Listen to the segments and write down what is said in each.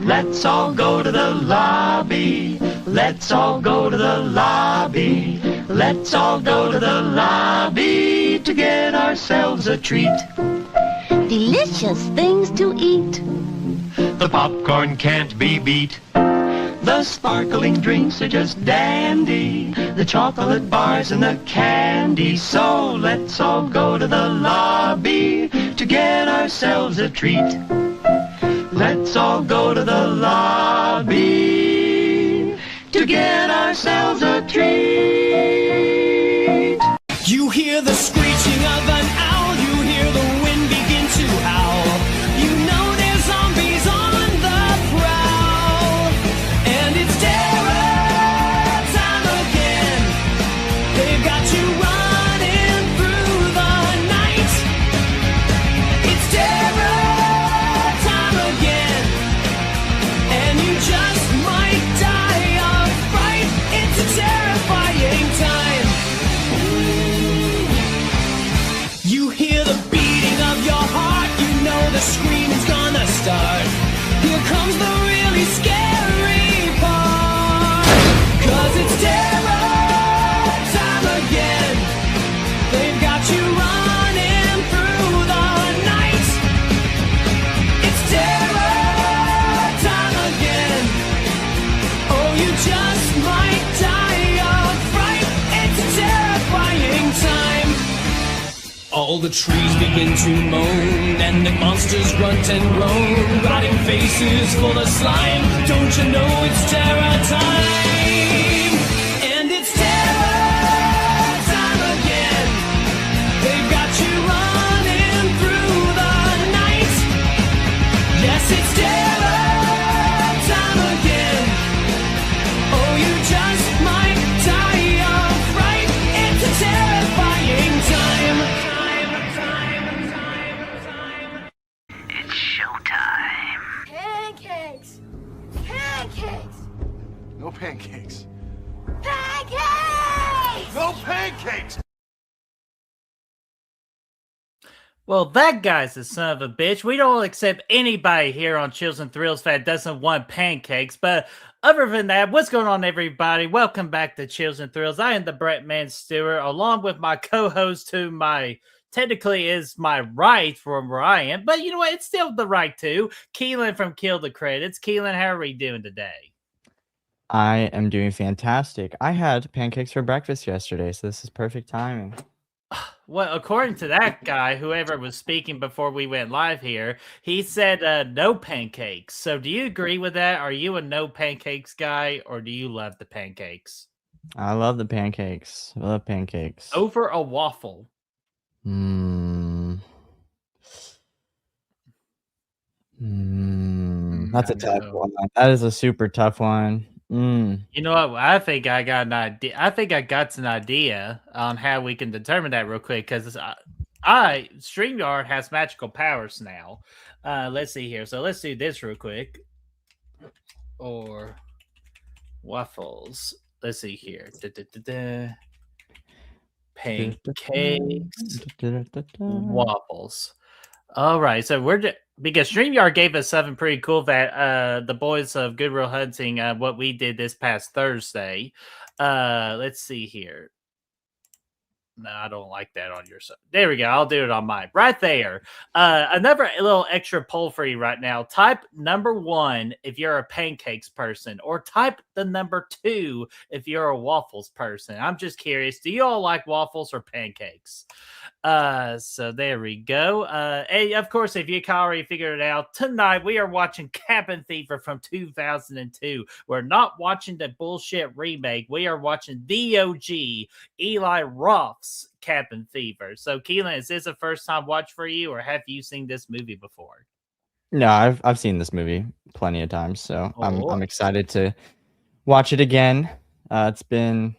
Let's all go to the lobby. Let's all go to the lobby. Let's all go to the lobby to get ourselves a treat. Delicious things to eat. The popcorn can't be beat. The sparkling drinks are just dandy. The chocolate bars and the candy. So let's all go to the lobby to get ourselves a treat. Let's all go to the lobby to get ourselves a treat. You hear the screeching of an owl. You hear the wind begin to howl. You know there's zombies on the prowl. And it's terror time again. They've got you running through the night. It's terror time again. And you just might die of fright. It's a terrifying time. You hear the beating of your heart. You know the screaming's gonna start. Here comes the really scary part. 'Cause it's terror time again. They've got you running through the night. It's terror time again. Oh, you just might die of fright. It's a terrifying time. All the trees begin to moan, and the monsters grunt and groan, rotting faces full of slime. Don't you know it's terror time? And it's terror time again. They've got you running through the night. Yes, it's terror time again. Oh, you just might die of fright. It's a terrifying time. It's showtime. Pancakes! Pancakes! No pancakes. Pancakes! No pancakes! Well, that guy's a son of a bitch. We don't accept anybody here on Chills and Thrills that doesn't want pancakes. But other than that, what's going on, everybody? Welcome back to Chills and Thrills. I am the BrettMan Stewart, along with my co-host, who technically is my right from where I am. But you know what? It's still the right too. Keelinn from Kill the Credits. Keelinn, how are we doing today? I am doing fantastic. I had pancakes for breakfast yesterday, so this is perfect timing. Well, according to that guy, whoever was speaking before we went live here, he said no pancakes. So do you agree with that? Are you a no pancakes guy, or do you love the pancakes? I love the pancakes. I love pancakes. Over a waffle. That's a tough one. That is a super tough one. You know what? I think I got an idea. I think I got an idea on how we can determine that real quick, because StreamYard has magical powers now. Let's see here. So let's do this real quick. Or waffles. Let's see here. Pancakes, waffles. All right, so because StreamYard gave us something pretty cool that the boys of Goodwill Hunting, what we did this past Thursday. Let's see here. No, I don't like that on your side. There we go. I'll do it on mine. Right there. Another little extra poll for you right now. Type number 1 if you're a pancakes person, or type the number 2 if you're a waffles person. I'm just curious. Do you all like waffles or pancakes? So there we go. And of course, if you can already figured it out, tonight we are watching Cabin Fever from 2002. We're not watching the bullshit remake. We are watching the OG Eli Roth's Cabin Fever. So, Keelinn, is this a first time watch for you, or have you seen this movie before? No, I've seen this movie plenty of times, so I'm excited to watch it again. It's been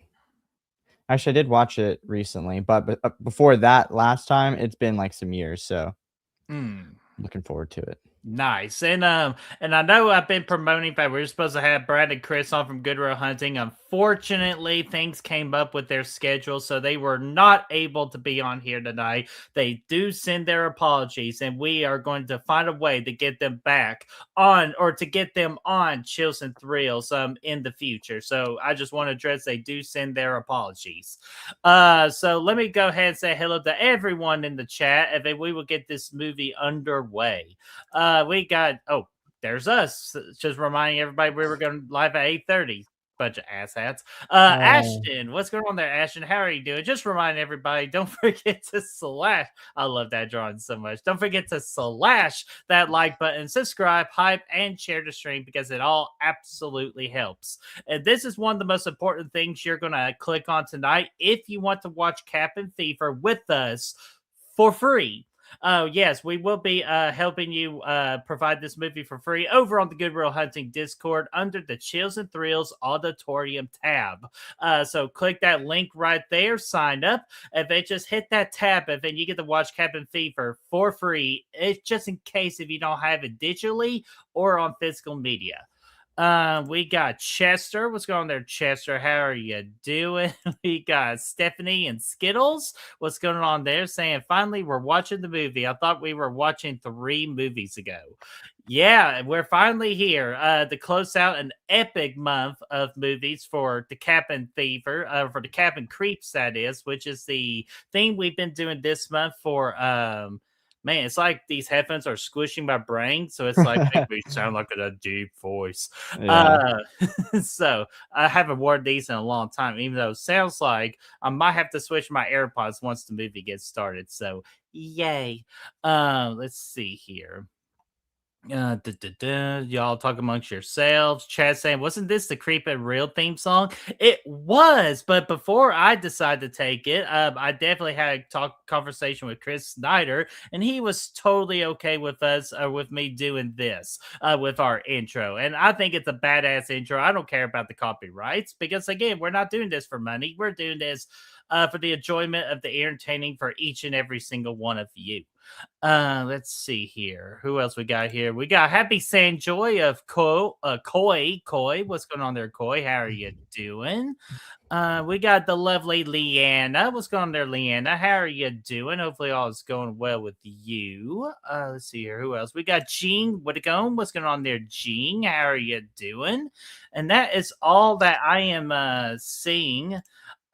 Actually, I did watch it recently, but before that last time, it's been like some years. So looking forward to it. Nice. And I know I've been promoting that we were supposed to have Brad and Chris on from Good Row Hunting. Unfortunately, things came up with their schedule, so they were not able to be on here tonight. They do send their apologies, and we are going to find a way to get them back on, or to get them on Chills and Thrills in the future. So I just want to address they do send their apologies. So let me go ahead and say hello to everyone in the chat, and then we will get this movie underway. We got, there's us. Just reminding everybody we were going live at 8:30. Bunch of asshats. Ashton, what's going on there, Ashton? How are you doing? Just reminding everybody, don't forget to slash. I love that drawing so much. Don't forget to slash that like button, subscribe, hype, and share the stream because it all absolutely helps. And this is one of the most important things you're going to click on tonight if you want to watch Cabin Fever with us for free. Yes, we will be helping you provide this movie for free over on the Good Will Hunting Discord under the Chills and Thrills Auditorium tab. So click that link right there, sign up, and then just hit that tab, and then you get to watch Cabin Fever for free. It's just in case if you don't have it digitally or on physical media. We got Chester. What's going on there, Chester? How are you doing? We got Stephanie and Skittles. What's going on there? Saying, finally, we're watching the movie. I thought we were watching 3 movies ago. Yeah, we're finally here to close out an epic month of movies for the Cabin Fever, for the Cabin Creeps, that is, which is the thing we've been doing this month for man, it's like these headphones are squishing my brain, so it's like make me sound like a deep voice. Yeah. So I haven't worn these in a long time, even though it sounds like I might have to switch my AirPods once the movie gets started. So yay. Let's see here. Y'all talk amongst yourselves. Chad saying, wasn't this the Creep and Real theme song? It was, but before I decided to take it, I definitely had a conversation with Chris Snyder, and he was totally okay with us, with me doing this, with our intro. And I think it's a badass intro. I don't care about the copyrights because, again, we're not doing this for money. We're doing this for the enjoyment of the entertaining for each and every single one of you. Let's see here. Who else we got here? We got Happy Sanjoy of Koi. What's going on there, Koi? How are you doing? We got the lovely Leanna. What's going on there, Leanna? How are you doing? Hopefully all is going well with you. Let's see here. Who else? We got Jean Whitcomb. What's going on there, Jean? How are you doing? And that is all that I am seeing.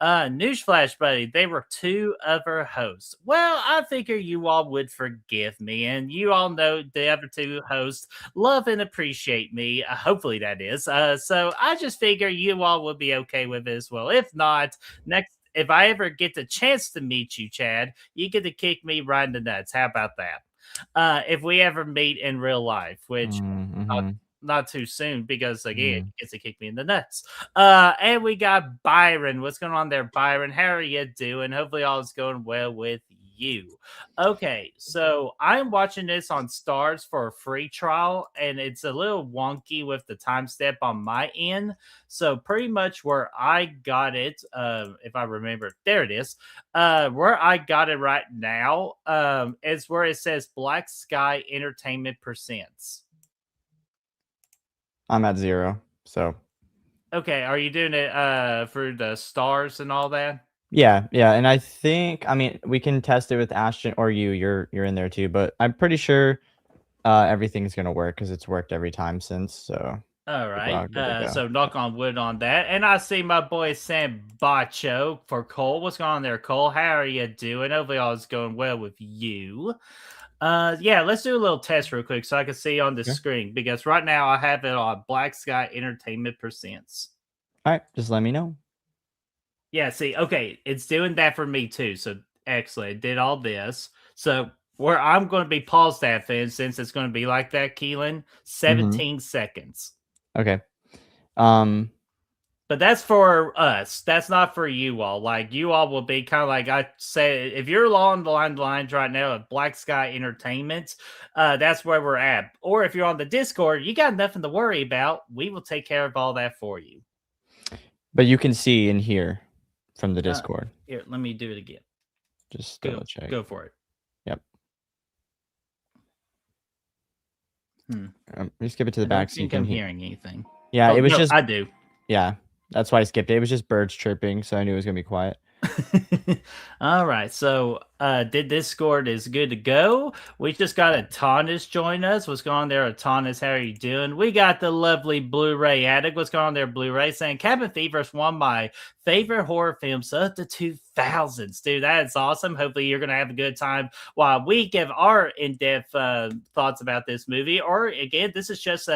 Newsflash, buddy, they were 2 other hosts. Well, I figure you all would forgive me, and you all know the other 2 hosts love and appreciate me. Hopefully that is. So I just figure you all will be okay with it as well. If not, if I ever get the chance to meet you, Chad, you get to kick me right in the nuts. How about that? If we ever meet in real life, which not too soon because again he gets to kick me in the nuts. And we got Byron. What's going on there, Byron? How are you doing? Hopefully all is going well with you. Okay, so I'm watching this on Stars for a free trial, and it's a little wonky with the time step on my end. So pretty much where I got it, if I remember, there it is. Where I got it right now is where it says Black Sky Entertainment presents. I'm at 0, so. Okay, are you doing it for the stars and all that? Yeah, and I think, I mean, we can test it with Ashton or you're in there too, but I'm pretty sure everything's gonna work because it's worked every time since. So. All right. So knock on wood on that. And I see my boy Sam Bacho for Cole. What's going on there, Cole? How are you doing? Hopefully all is going well with you. Yeah, let's do a little test real quick so I can see on the screen because right now I have it on Black Sky Entertainment presents. All right, just let me know. Yeah, see, okay, it's doing that for me too. So excellent, it did all this. So where I'm going to be paused at, for instance, it's going to be like that, Keelinn, 17 seconds. Okay. But that's for us. That's not for you all. Like, you all will be kind of like I say, if you're along the lines right now of Black Sky Entertainment, that's where we're at. Or if you're on the Discord, you got nothing to worry about. We will take care of all that for you. But you can see and hear from the Discord. Here, let me do it again. Just double check. Go for it. Yep. You skip it to the I back don't so you think can I'm hear. hearing anything. Yeah, Oh, it was no, just I do. yeah. That's why I skipped it. It was just birds chirping, so I knew it was gonna be quiet. All right, so did Discord is good to go. We just got Atanis join us. What's going on there, Atanis? How are you doing? We got the lovely Blu-ray addict. What's going on there, Blu-ray? Saying Cabin Fever is one of my favorite horror films of the 2000s. Dude, that is awesome. Hopefully you're gonna have a good time while we give our in-depth thoughts about this movie. Or again, this is just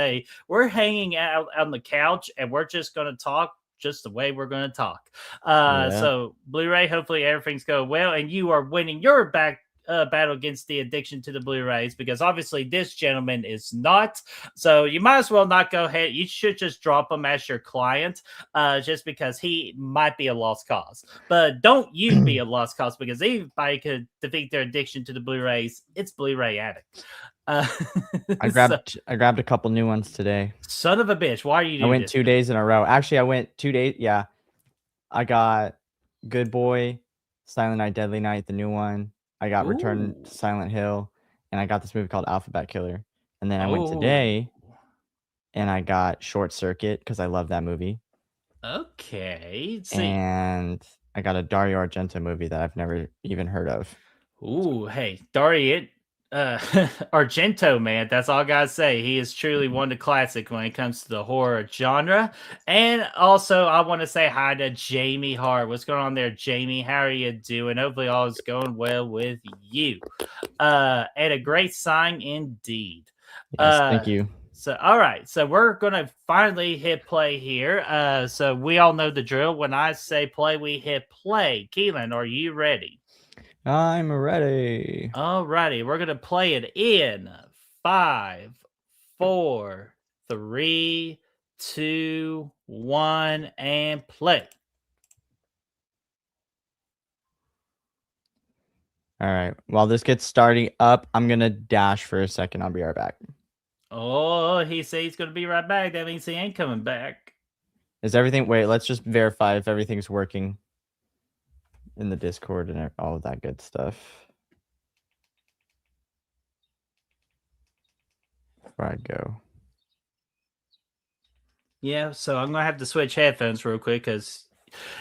we're hanging out on the couch and we're just gonna talk just the way we're going to talk. So Blu-ray, hopefully everything's going well, and you are winning your battle against the addiction to the Blu-rays, because obviously this gentleman is not. So you might as well not go ahead. You should just drop him as your client, just because he might be a lost cause. But don't you be a lost cause, because anybody could defeat their addiction to the Blu-rays. It's Blu-ray Addict. I grabbed a couple new ones today. Son of a bitch! Why are you doing I went this? 2 days in a row. Actually, I went 2 days. Yeah, I got Good Boy, Silent Night, Deadly Night, the new one. I got Return to Silent Hill, and I got this movie called Alphabet Killer. And then I went today, and I got Short Circuit because I love that movie. Okay. And I got a Dario Argento movie that I've never even heard of. Ooh, hey, Dario Argento, man. That's all I gotta say. He is truly one of the classic when it comes to the horror genre. And also, I want to say hi to Jamie Hart. What's going on there, Jamie? How are you doing? Hopefully, all is going well with you. And a great sign indeed. Yes, thank you. So, all right. So we're going to finally hit play here. So we all know the drill. When I say play, we hit play. Keelinn, are you ready? I'm ready. All righty. We're going to play it in 5, 4, 3, 2, 1, and play. All right. While this gets starting up, I'm going to dash for a second. I'll be right back. Oh, he said he's going to be right back. That means he ain't coming back. Is everything... Wait, let's just verify if everything's working in the Discord and all of that good stuff. Before I go. Yeah, so I'm going to have to switch headphones real quick because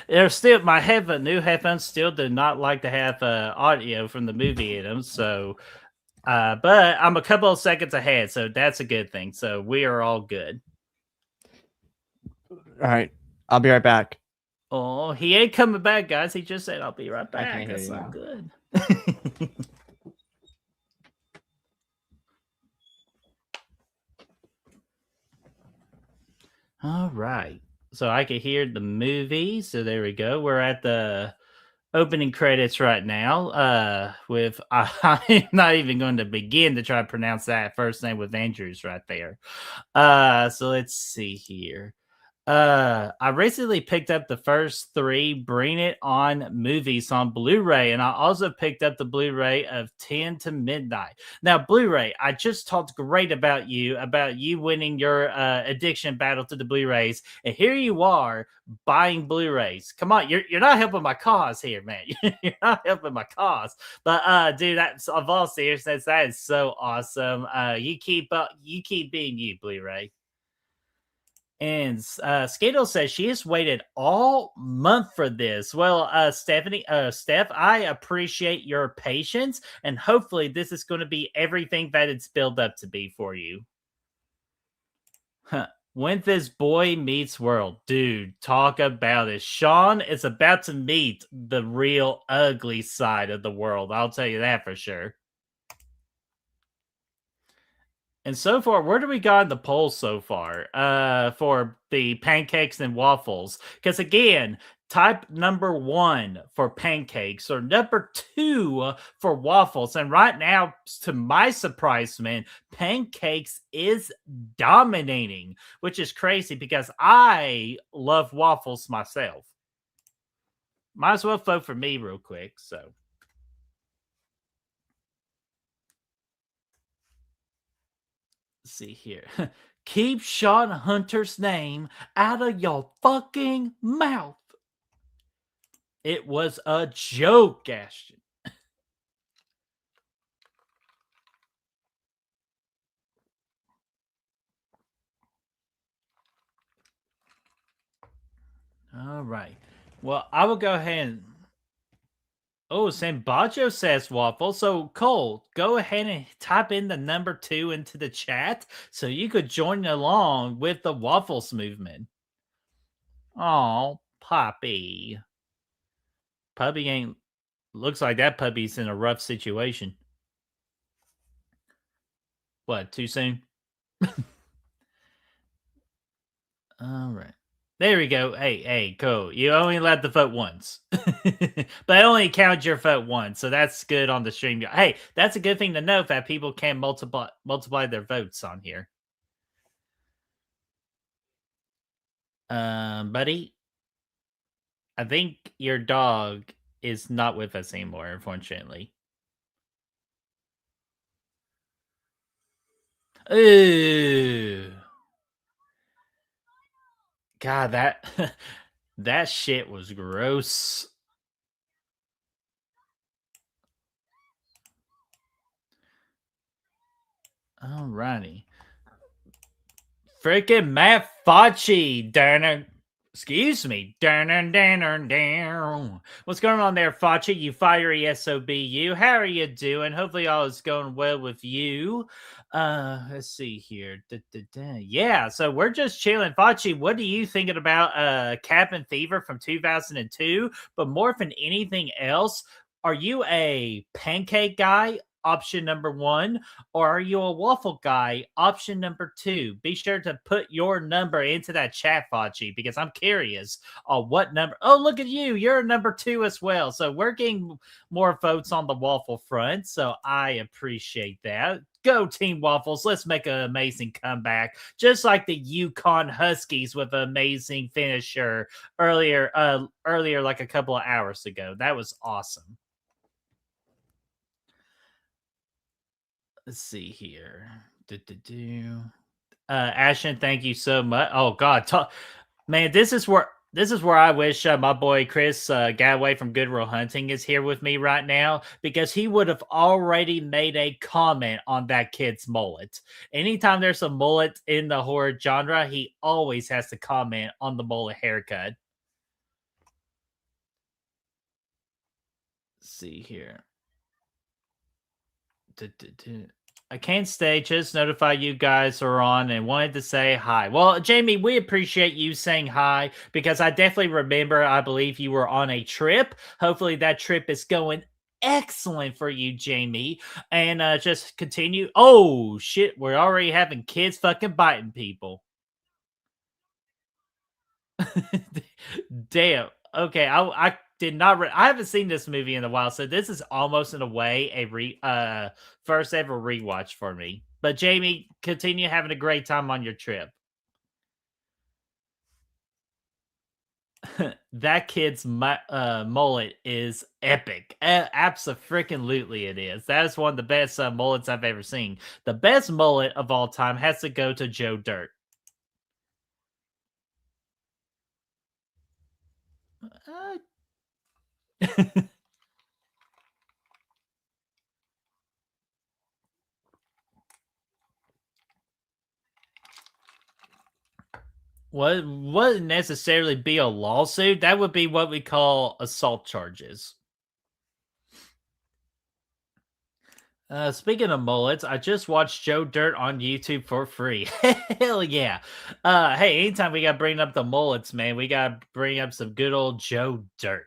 there's still my new headphones still do not like to have audio from the movie in them. So, but I'm a couple of seconds ahead, so that's a good thing. So we are all good. All right, I'll be right back. Oh, he ain't coming back, guys. He just said, I'll be right back. I can't hear That's you not now. good. All right. So I can hear the movie. So there we go. We're at the opening credits right now. With I'm not even going to begin to try to pronounce that first name with Andrews right there. So let's see here. I recently picked up the first 3 Bring It On movies on Blu-ray, and I also picked up the Blu-ray of 10 to Midnight. Now, Blu-ray, I just talked great about you winning your addiction battle to the Blu-rays, and here you are buying Blu-rays. Come on, you're not helping my cause here, man. You're not helping my cause. But dude, that's of all seriousness, that is so awesome. You keep being you, Blu-ray. And Skittle says she has waited all month for this. Well, Steph, I appreciate your patience, and hopefully this is going to be everything that it's built up to be for you. When this boy meets world, dude, talk about it. Sean is about to meet the real ugly side of the world. I'll tell you that for sure. And so far, where do we got in the polls so far for the pancakes and waffles? Because again, type number 1 for pancakes or number 2 for waffles. And right now, to my surprise, man, pancakes is dominating, which is crazy because I love waffles myself. Might as well vote for me real quick, so... see here. Keep Sean Hunter's name out of your fucking mouth. It was a joke, Ashton. All right. Well, I will go ahead and. Oh, Sambajo says waffle. So, Cole, go ahead and type in the number 2 into the chat so you could join along with the waffles movement. Oh, Poppy. Puppy ain't. Looks like that puppy's in a rough situation. What, too soon? All right. There we go. Hey, cool. You only allowed to vote once. But I only count your vote once, so that's good on the stream. Hey, that's a good thing to know that people can multiply their votes on here. Buddy, I think your dog is not with us anymore, unfortunately. Ooh. God, that that shit was gross. Alrighty. Freaking Matt Fauci, Darren. Excuse me. What's going on there, Fauci? You fiery SOB, you. How are you doing? Hopefully all is going well with you. Let's see here. Yeah, so we're just chilling. Fauci, what are you thinking about Cabin Fever from 2002? But more than anything else, are you a pancake guy? Option number 1, or are you a waffle guy? Option number 2. Be sure to put your number into that chat, Fauci, because I'm curious on what number. Oh, look at you. You're a number 2 as well. So we're getting more votes on the waffle front. So I appreciate that. Go Team Waffles. Let's make an amazing comeback. Just like the Yukon Huskies with an amazing finisher earlier, like a couple of hours ago. That was awesome. Let's see here. Ashton, thank you so much. Oh God, man, this is where I wish my boy Chris Gadway from Goodwill Hunting is here with me right now, because he would have already made a comment on that kid's mullet. Anytime there's a mullet in the horror genre, he always has to comment on the mullet haircut. Let's see here. I can't stay, just notify you guys are on and wanted to say hi. Well, Jamie, we appreciate you saying hi, because I definitely remember, I believe you were on a trip. Hopefully that trip is going excellent for you, Jamie. And just continue. Oh, shit, we're already having kids fucking biting people. Damn. Okay, I did not. I haven't seen this movie in a while, so this is almost in a way a first ever rewatch for me. But Jamie, continue having a great time on your trip. That kid's mullet is epic. Abso-freaking-lutely it is. That is one of the best mullets I've ever seen. The best mullet of all time has to go to Joe Dirt. Wouldn't necessarily be a lawsuit. That would be what we call assault charges. Speaking of mullets, I just watched Joe Dirt on YouTube for free. Hell yeah. Hey, anytime we got to bring up the mullets, man, we got to bring up some good old Joe Dirt.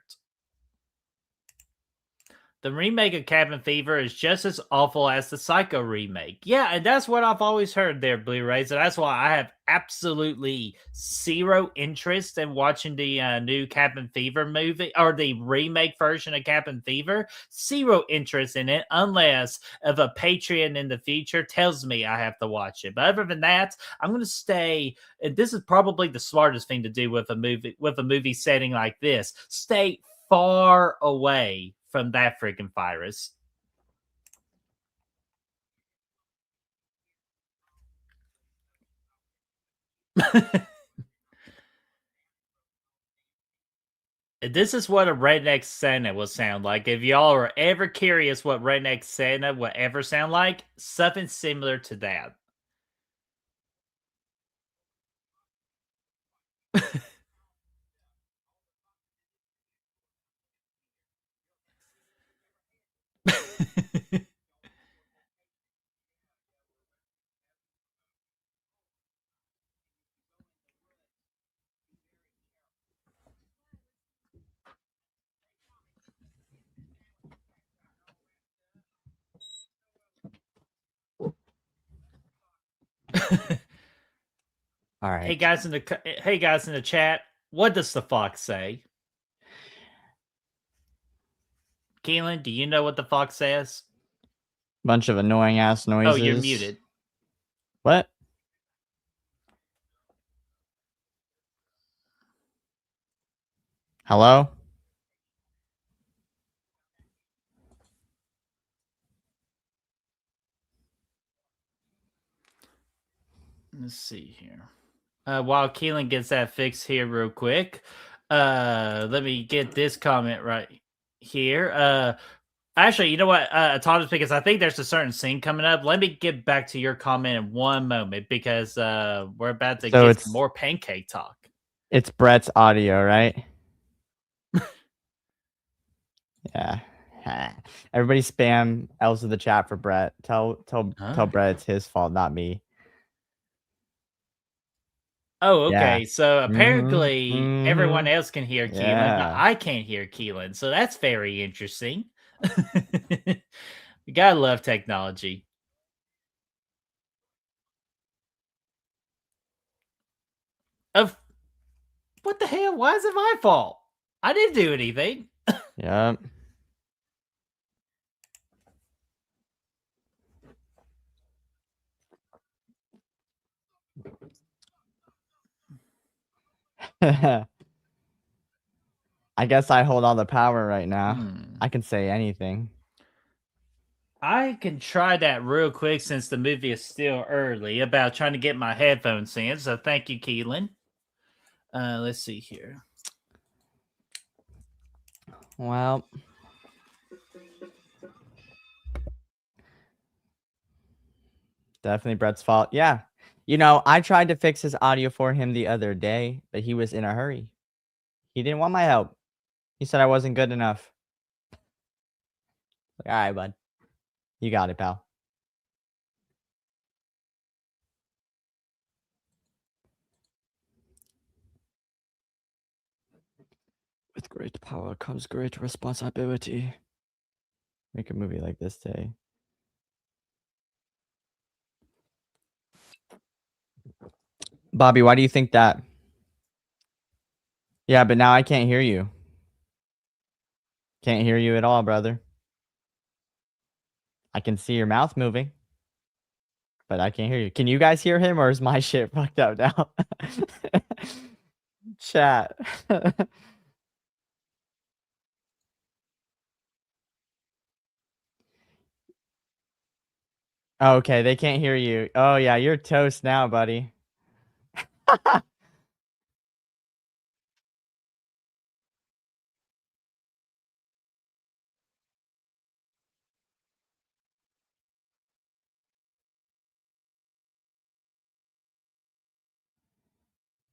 The remake of Cabin Fever is just as awful as the Psycho remake. Yeah, and that's what I've always heard there, Blu-rays. So that's why I have absolutely zero interest in watching the new Cabin Fever movie, or the remake version of Cabin Fever. Zero interest in it, unless if a Patreon in the future tells me I have to watch it. But other than that, I'm going to stay. This is probably the smartest thing to do with a movie setting like this. Stay far away from that freaking virus. This is what a redneck Santa will sound like. If y'all are ever curious what redneck Santa will ever sound like, something similar to that. All right. Hey guys in the chat, what does the fox say? Keelinn, do you know what the fox says? Bunch of annoying ass noises. Oh, you're muted. What? Hello? Let's see here. While Keelinn gets that fixed here real quick, let me get this comment right here. Actually, you know what, Thomas, because I think there's a certain scene coming up. Let me get back to your comment in one moment because we're about to So get it's- some more pancake talk. It's Brett's audio, right? Yeah. Everybody spam L's in the chat for Brett. Tell Brett it's his fault, not me. Oh, Yeah. okay. So apparently everyone mhm. else can hear Keelinn, but Yeah. I can't hear Keelinn. So that's very interesting. You gotta love technology. Of what the hell? Why is it my fault? I didn't do anything. Yep. I guess I hold all the power right now. I can say anything. I can try that real quick since the movie is still early about trying to get my headphones in. So thank you, Keelinn. Let's see here. Well, definitely Brett's fault. Yeah. You know, I tried to fix his audio for him the other day, but he was in a hurry. He didn't want my help. He said I wasn't good enough. All right, bud. You got it, pal. With great power comes great responsibility. Make a movie like this day. Bobby, why do you think that? Yeah, but now I can't hear you. Can't hear you at all, brother. I can see your mouth moving, but I can't hear you. Can you guys hear him, or is my shit fucked up now? Chat. Okay, they can't hear you. Oh yeah, you're toast now, buddy.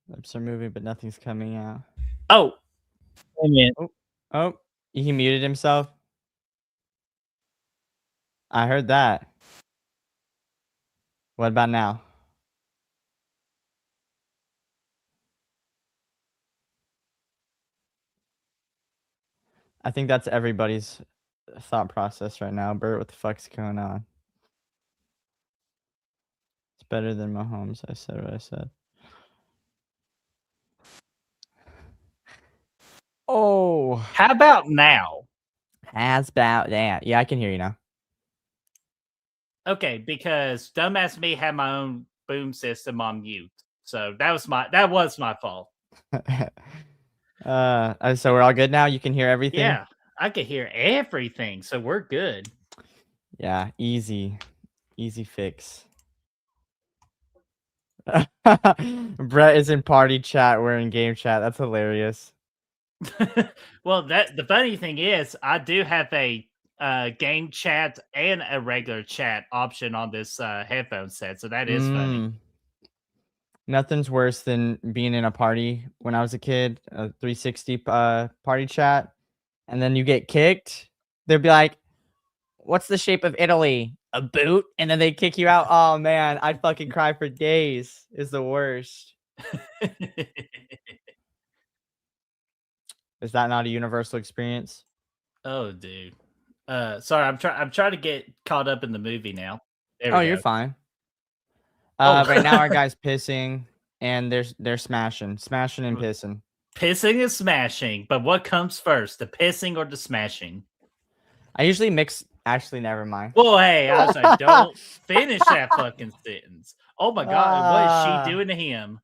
Lips are moving, but nothing's coming out. Oh, wait a minute. Oh, he muted himself. I heard that. What about now? I think that's everybody's thought process right now. Bert, what the fuck's going on? It's better than Mahomes. I said what I said. Oh, How about now? how's about that? Yeah, I can hear you now. Okay, because dumbass me had my own boom system on mute. So that was my fault. So we're all good now? You can hear everything? Yeah, I could hear everything, so we're good. Yeah, easy. Easy fix. Brett is in party chat. We're in game chat. That's hilarious. Well, the funny thing is, I do have a game chat and a regular chat option on this headphone set, so that is funny. Nothing's worse than being in a party when I was a kid, a 360 party chat, and then you get kicked. They'd be like, "What's the shape of Italy? A boot?" And then they kick you out. Oh man, I'd fucking cry for days. It's the worst. Is that not a universal experience? Oh, dude. Sorry, I'm trying to get caught up in the movie now. There we Oh, go. you're fine. Right now our guy's pissing and they're smashing and pissing. Pissing and smashing, but what comes first, the pissing or the smashing? I usually mix. Actually, never mind. Well, hey, I was like, don't finish that fucking sentence. Oh my god, what is she doing to him?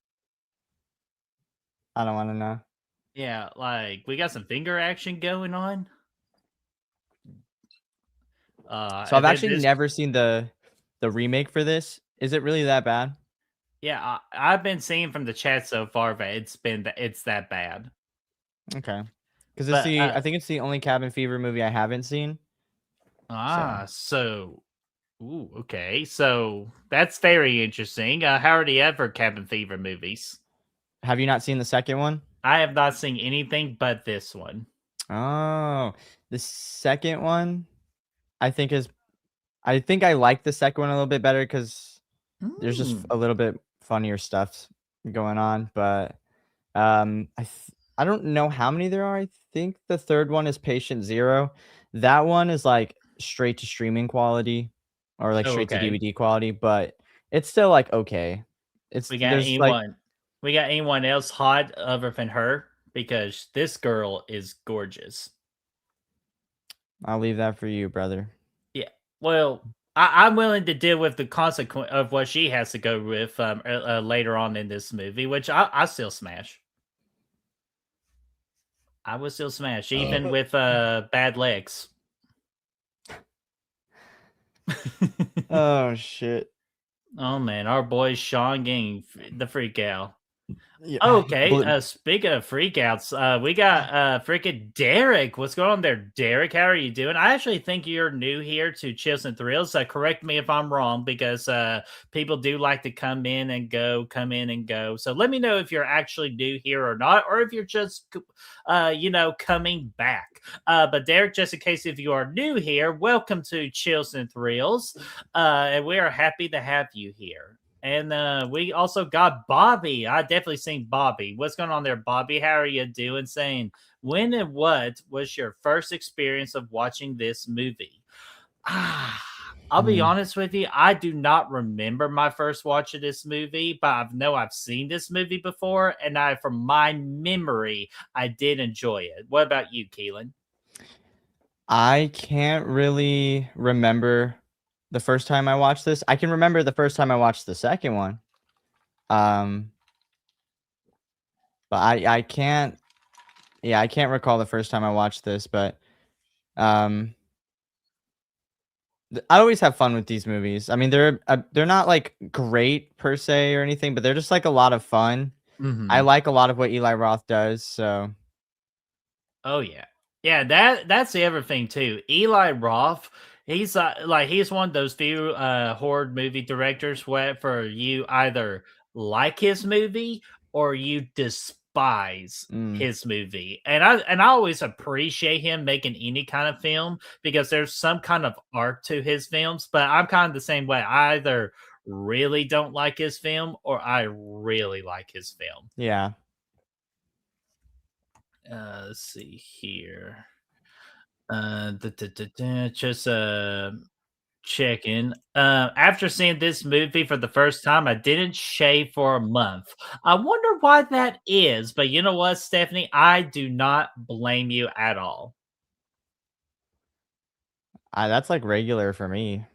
I don't want to know. Yeah, like we got some finger action going on. So I've actually never seen the remake for this. Is it really that bad? Yeah, I've been seeing from the chat so far that it's that bad. Okay, because it's I think it's the only Cabin Fever movie I haven't seen. So ooh, okay, so that's very interesting. How are the other Cabin Fever movies? Have you not seen the second one? I have not seen anything but this one. Oh, the second one, I think I like the second one a little bit better because there's just a little bit funnier stuff going on. But I don't know how many there are. I think the third one is Patient Zero. That one is like straight to streaming quality or like straight to DVD quality, but it's still like okay. We got anyone else hot other than her? Because this girl is gorgeous. I'll leave that for you, brother. Yeah. Well, I'm willing to deal with the consequence of what she has to go with later on in this movie, which I still smash. I would still smash, even with bad legs. Oh shit. Oh man, our boy Sean getting the freak out. Yeah. Okay, speaking of freakouts, we got freaking Derek. What's going on there, Derek? How are you doing? I actually think you're new here to Chills and Thrills. Correct me if I'm wrong, because people do like to come in and go. So let me know if you're actually new here or not, or if you're just, coming back. But Derek, just in case if you are new here, welcome to Chills and Thrills, and we are happy to have you here. And we also got Bobby. I definitely seen Bobby. What's going on there, Bobby? How are you doing? Saying, when and what was your first experience of watching this movie? I'll be honest with you. I do not remember my first watch of this movie, but I know I've seen this movie before. And from my memory, I did enjoy it. What about you, Keelinn? I can't really remember the first time I watched this. I can remember the first time I watched the second one. But I can't recall the first time I watched this, but I always have fun with these movies. I mean, they're not like great per se or anything, but they're just like a lot of fun. I like a lot of what Eli Roth does, so. Oh yeah. Yeah, that's the other thing too. Eli Roth, he's he's one of those few horror movie directors where for you either like his movie or you despise his movie. And I always appreciate him making any kind of film because there's some kind of art to his films, but I'm kind of the same way. I either really don't like his film or I really like his film. Yeah. Let's see here. Just checking. After seeing this movie for the first time, I didn't shave for a month. I wonder why that is, but you know what, Stephanie? I do not blame you at all. That's like regular for me.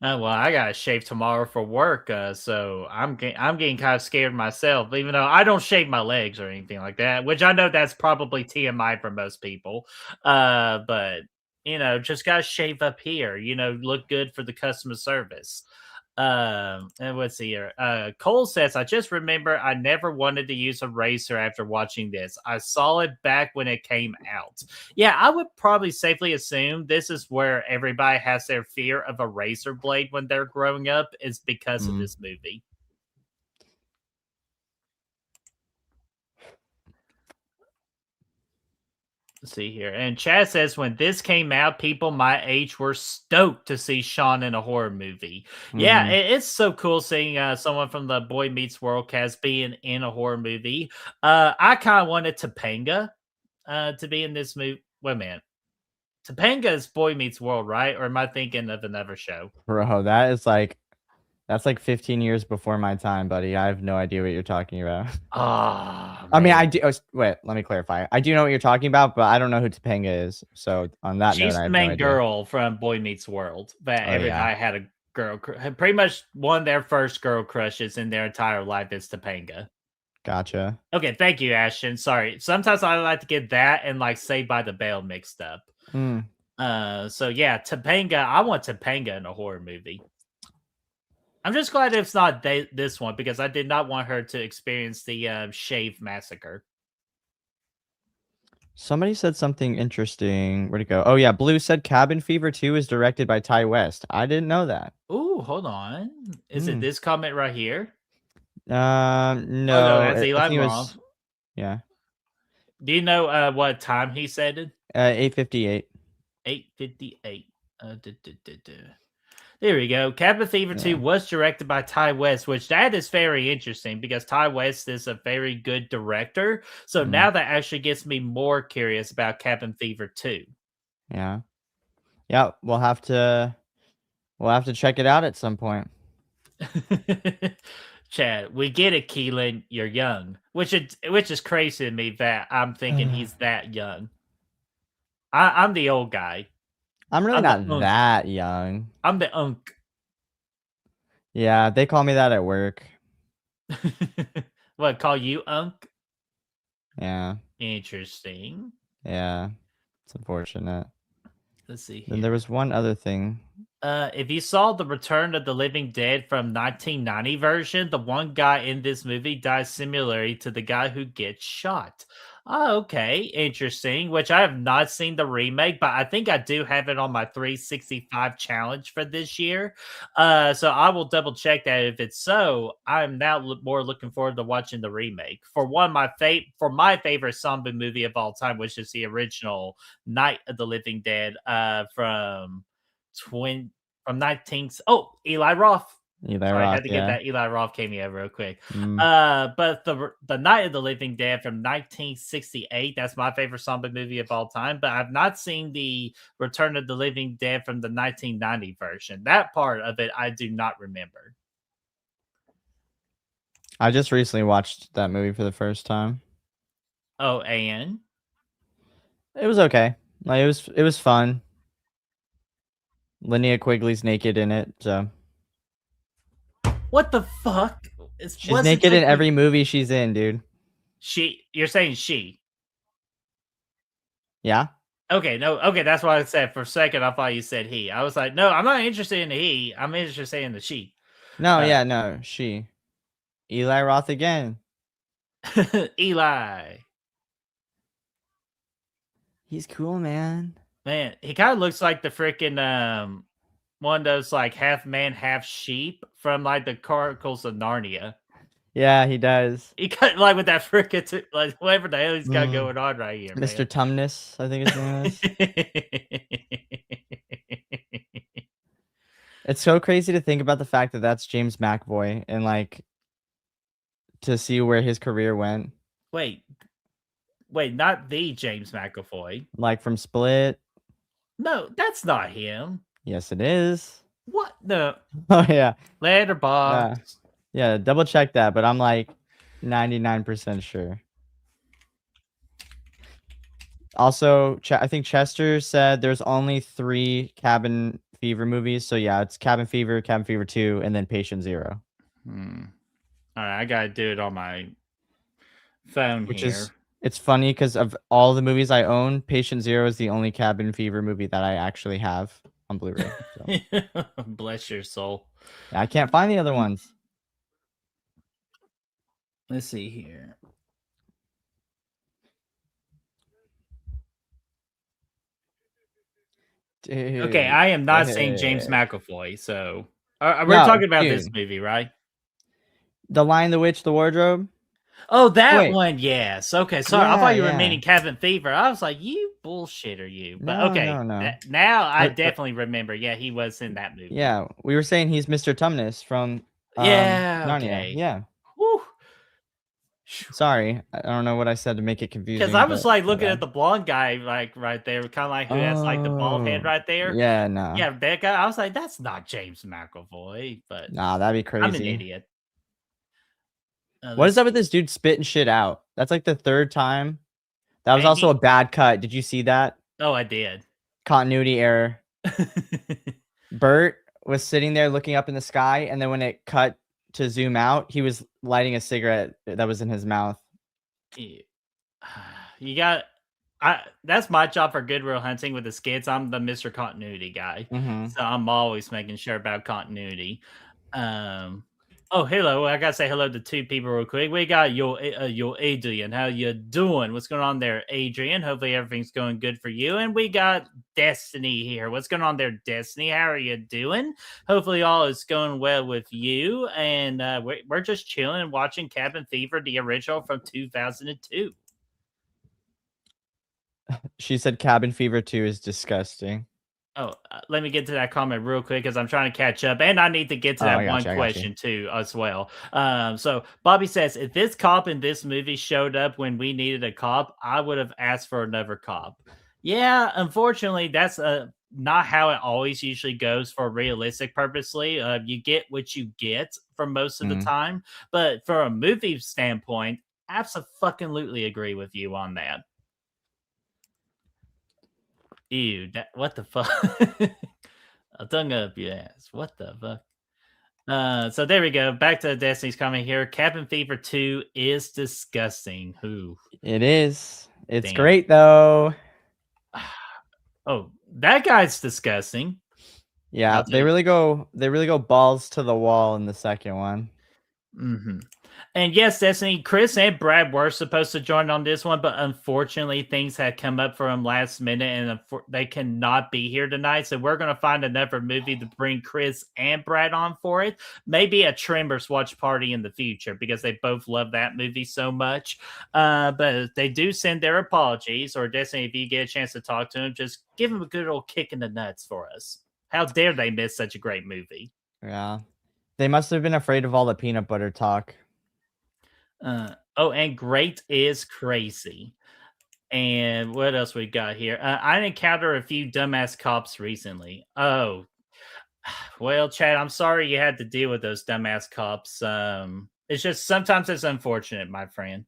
Well, I gotta shave tomorrow for work, so I'm getting kind of scared myself. Even though I don't shave my legs or anything like that, which I know that's probably TMI for most people. But just gotta shave up here. Look good for the customer service. And let's see here. Cole says, I just remember I never wanted to use a razor after watching this. I saw it back when it came out. Yeah, I would probably safely assume this is where everybody has their fear of a razor blade when they're growing up is because of this movie. Let's see here. And Chad says, when this came out, people my age were stoked to see Sean in a horror movie. Yeah, it's so cool seeing someone from the Boy Meets World cast being in a horror movie. I kind of wanted Topanga to be in this movie. Wait a minute. Topanga is Boy Meets World, right? Or am I thinking of another show? Bro, that is like That's like 15 years before my time, buddy. I have no idea what you're talking about. Oh, I mean, I man. do. Wait, let me clarify. I do know what you're talking about, but I don't know who Topanga is. So on that note, She's I the have no main idea. girl from Boy Meets World. That Oh, every yeah. night had a girl, pretty much one of their first girl crushes in their entire life is Topanga. Gotcha. Okay, thank you, Ashton. Sorry. Sometimes I like to get that and like Saved by the Bell mixed up. Mm. So yeah, Topanga. I want Topanga in a horror movie. I'm just glad it's not this one because I did not want her to experience the Shave Massacre. Somebody said something interesting. Where'd it go? Oh, yeah. Blue said Cabin Fever 2 is directed by Ty West. I didn't know that. Ooh, hold on. Is it this comment right here? No. no, that's I Eli think it Roth. was, yeah. Do you know what time he said it? 8:58. 8:58. There we go. Cabin Fever 2 was directed by Ty West, which that is very interesting because Ty West is a very good director. So now that actually gets me more curious about Cabin Fever 2. Yeah. Yeah, we'll have to check it out at some point. Chad, we get it, Keelinn. You're young, which is crazy to me that I'm thinking he's that young. I'm the old guy. I'm really not that young. I'm the unk. Yeah, they call me that at work. What, call you unk? Yeah. Interesting. Yeah. It's unfortunate. Let's see here. Then there was one other thing. If you saw the Return of the Living Dead from 1990 version, the one guy in this movie dies similarly to the guy who gets shot. Oh, okay, interesting. Which I have not seen the remake, but I think I do have it on my 365 challenge for this year. So I will double check that. If it's so, I'm now more looking forward to watching the remake. For my favorite zombie movie of all time, which is the original Night of the Living Dead from 19. Oh, Eli Roth. Sorry, I had to get that Eli Roth cameo real quick. But the Night of the Living Dead from 1968, that's my favorite zombie movie of all time. But I've not seen the Return of the Living Dead from the 1990 version. That part of it I do not remember. I just recently watched that movie for the first time. Oh, and it was okay. Like it was fun. Linnea Quigley's naked in it, so. What the fuck? She's naked in every movie she's in, dude. You're saying she? Yeah. Okay, no, okay, that's what I said. For a second, I thought you said he. I was like, no, I'm not interested in the he. I'm interested in the she. No, no, she. Eli Roth again. Eli. He's cool, man. Man, he kind of looks like the freaking one of those like half man, half sheep from like the Chronicles of Narnia. Yeah, he does. He got like with that freaking like whatever the hell he's got going on right here, Mr. Tumnus, I think his name is. It's so crazy to think about the fact that that's James McAvoy and like to see where his career went. Wait, not the James McAvoy. Like from Split. No, that's not him. Yes, it is. What? No. Oh, yeah. Letterboxd. Yeah, double check that, but I'm like 99% sure. Also, I think Chester said there's only 3 Cabin Fever movies. So, yeah, it's Cabin Fever 2, and then Patient Zero. All right, I got to do it on my phone here. It's funny because of all the movies I own, Patient Zero is the only Cabin Fever movie that I actually have on Blu-ray. So. Bless your soul. I can't find the other ones. Let's see here. Dude, okay, I am not saying James McAvoy, so we're talking about this movie, right? The Lion, the Witch, the Wardrobe? Oh, that one, yes. Okay, sorry. I thought you were meaning Cabin Fever. I was like, you bullshitter, you. But no, okay, no. Now I definitely remember. Yeah, he was in that movie. Yeah, we were saying he's Mr. Tumnus from Narnia. Okay. Yeah. Whew. Sorry, I don't know what I said to make it confusing. Because I was but like my looking bad. at the blonde guy, like right there, kind of like who has like the bald head Oh, right there. yeah, no. Yeah, that guy. I was like, that's not James McAvoy, but Nah, that'd be I'm an crazy. idiot. What is Let's up with see. this dude spitting shit out? That's like the third time. That was And also a he, bad cut. Did you see that? oh, I did. Continuity error. Bert was sitting there looking up in the sky, and then when it cut to zoom out, he was lighting a cigarette that was in his mouth. You got. That's my job for Goodwill Hunting with the skits. I'm the Mr. Continuity guy, Mm-hmm. so I'm always making sure about continuity. Oh, hello. I gotta say hello to two people real quick. We got your Adrian. How you doing? What's going on there, Adrian? Hopefully everything's going good for you. And we got Destiny here. What's going on there, Destiny? How are you doing? Hopefully all is going well with you. And we're just chilling and watching Cabin Fever, the original from 2002. She said Cabin Fever 2 is disgusting. Oh, let me get to that comment real quick because I'm trying to catch up, and I need to get to Oh, that I got one you, I got you. question too as well. So Bobby says, if this cop in this movie showed up when we needed a cop, I would have asked for another cop. Yeah, unfortunately, that's not how it always usually goes for realistic purposely. You get what you get for most of the Mhm. time, but for a movie standpoint, absolutely agree with you on that. Ew, what the fuck? A tongue up your ass. What the fuck? So there we go. Back to Destiny's comment here. Cabin Fever 2 is disgusting. Who? It is. It's Damn. great though. Oh, that guy's disgusting. Yeah, I'll tell they you. really go balls to the wall in the second one. Mm-hmm. And yes, Destiny, Chris and Brad were supposed to join on this one, but unfortunately, things had come up for them last minute, and they cannot be here tonight. So we're going to find another movie to bring Chris and Brad on for it. Maybe a Tremors watch party in the future because they both love that movie so much. But they do send their apologies, or Destiny, if you get a chance to talk to them, just give them a good old kick in the nuts for us. How dare they miss such a great movie? Yeah. They must have been afraid of all the peanut butter talk. And great is crazy. And what else we got here? I encountered a few dumbass cops recently. Oh, well, Chad, I'm sorry you had to deal with those dumbass cops. It's just sometimes it's unfortunate, my friend.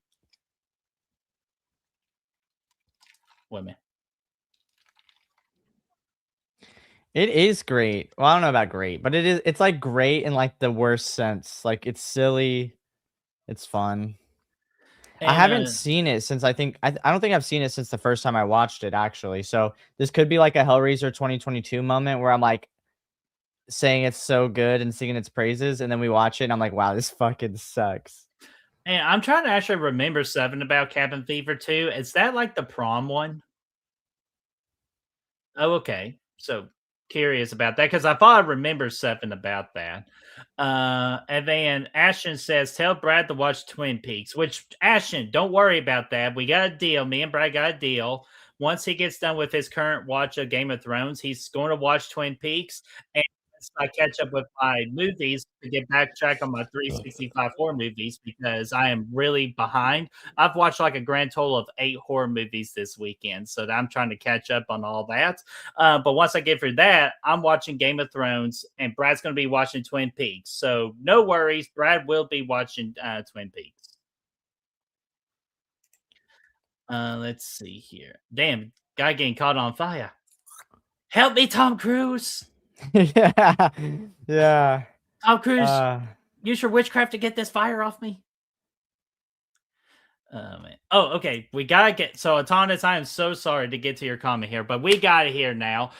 Women. It is great. Well, I don't know about great, but it's like great in like the worst sense. Like it's silly, it's fun. I And haven't seen it since I don't think I've seen it since the first time I watched it actually. So this could be like a Hellraiser 2022 moment where I'm like saying it's so good and singing its praises, and then we watch it and I'm like, wow, this fucking sucks. and I'm trying to actually remember something about Cabin Fever 2. Is that like the prom one? Oh, okay. So curious about that because I thought I remember something about that. And then Ashton says, "Tell Brad to watch Twin Peaks." Which Ashton, don't worry about that. We got a deal. Me and Brad got a deal. Once he gets done with his current watch of Game of Thrones, he's going to watch Twin Peaks, and once I catch up with my movies to get back track on my 365 horror movies because I am really behind. I've watched like a grand total of 8 horror movies this weekend, so I'm trying to catch up on all that. But once I get through that, I'm watching Game of Thrones, and Brad's going to be watching Twin Peaks. So no worries, Brad will be watching Twin Peaks. Let's see here. Damn, guy getting caught on fire. Help me, Tom Cruise. Yeah. Yeah. Tom Cruise, use your witchcraft to get this fire off me. Oh man. Oh, okay. We gotta get so Atanas, I am so sorry to get to your comment here, but we got it here now.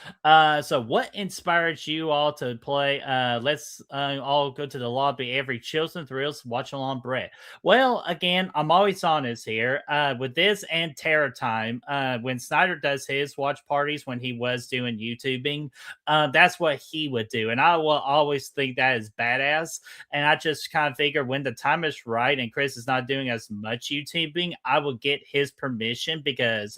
So what inspired you all to play? Let's all go to the lobby every Chills and Thrills, watch along Brett. Well, again, I'm always honest here. With this and Terror Time, when Snyder does his watch parties when he was doing YouTubing, that's what he would do. And I will always think that is badass. And I just kind of figure when the time is right and Chris is not doing as much YouTubing, I will get his permission because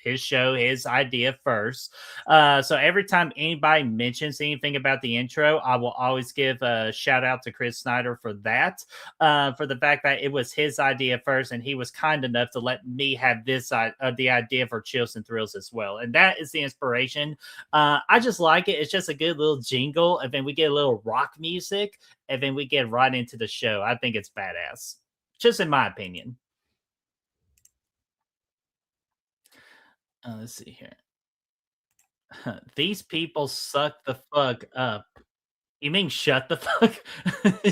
his show, his idea first. So every time anybody mentions anything about the intro, I will always give a shout out to Chris Snyder for that, for the fact that it was his idea first, and he was kind enough to let me have the idea for Chills and Thrills as well. And that is the inspiration. I just like it. It's just a good little jingle, and then we get a little rock music, and then we get right into the show. I think it's badass, just in my opinion. Let's see here. These people suck the fuck up. You mean shut the fuck?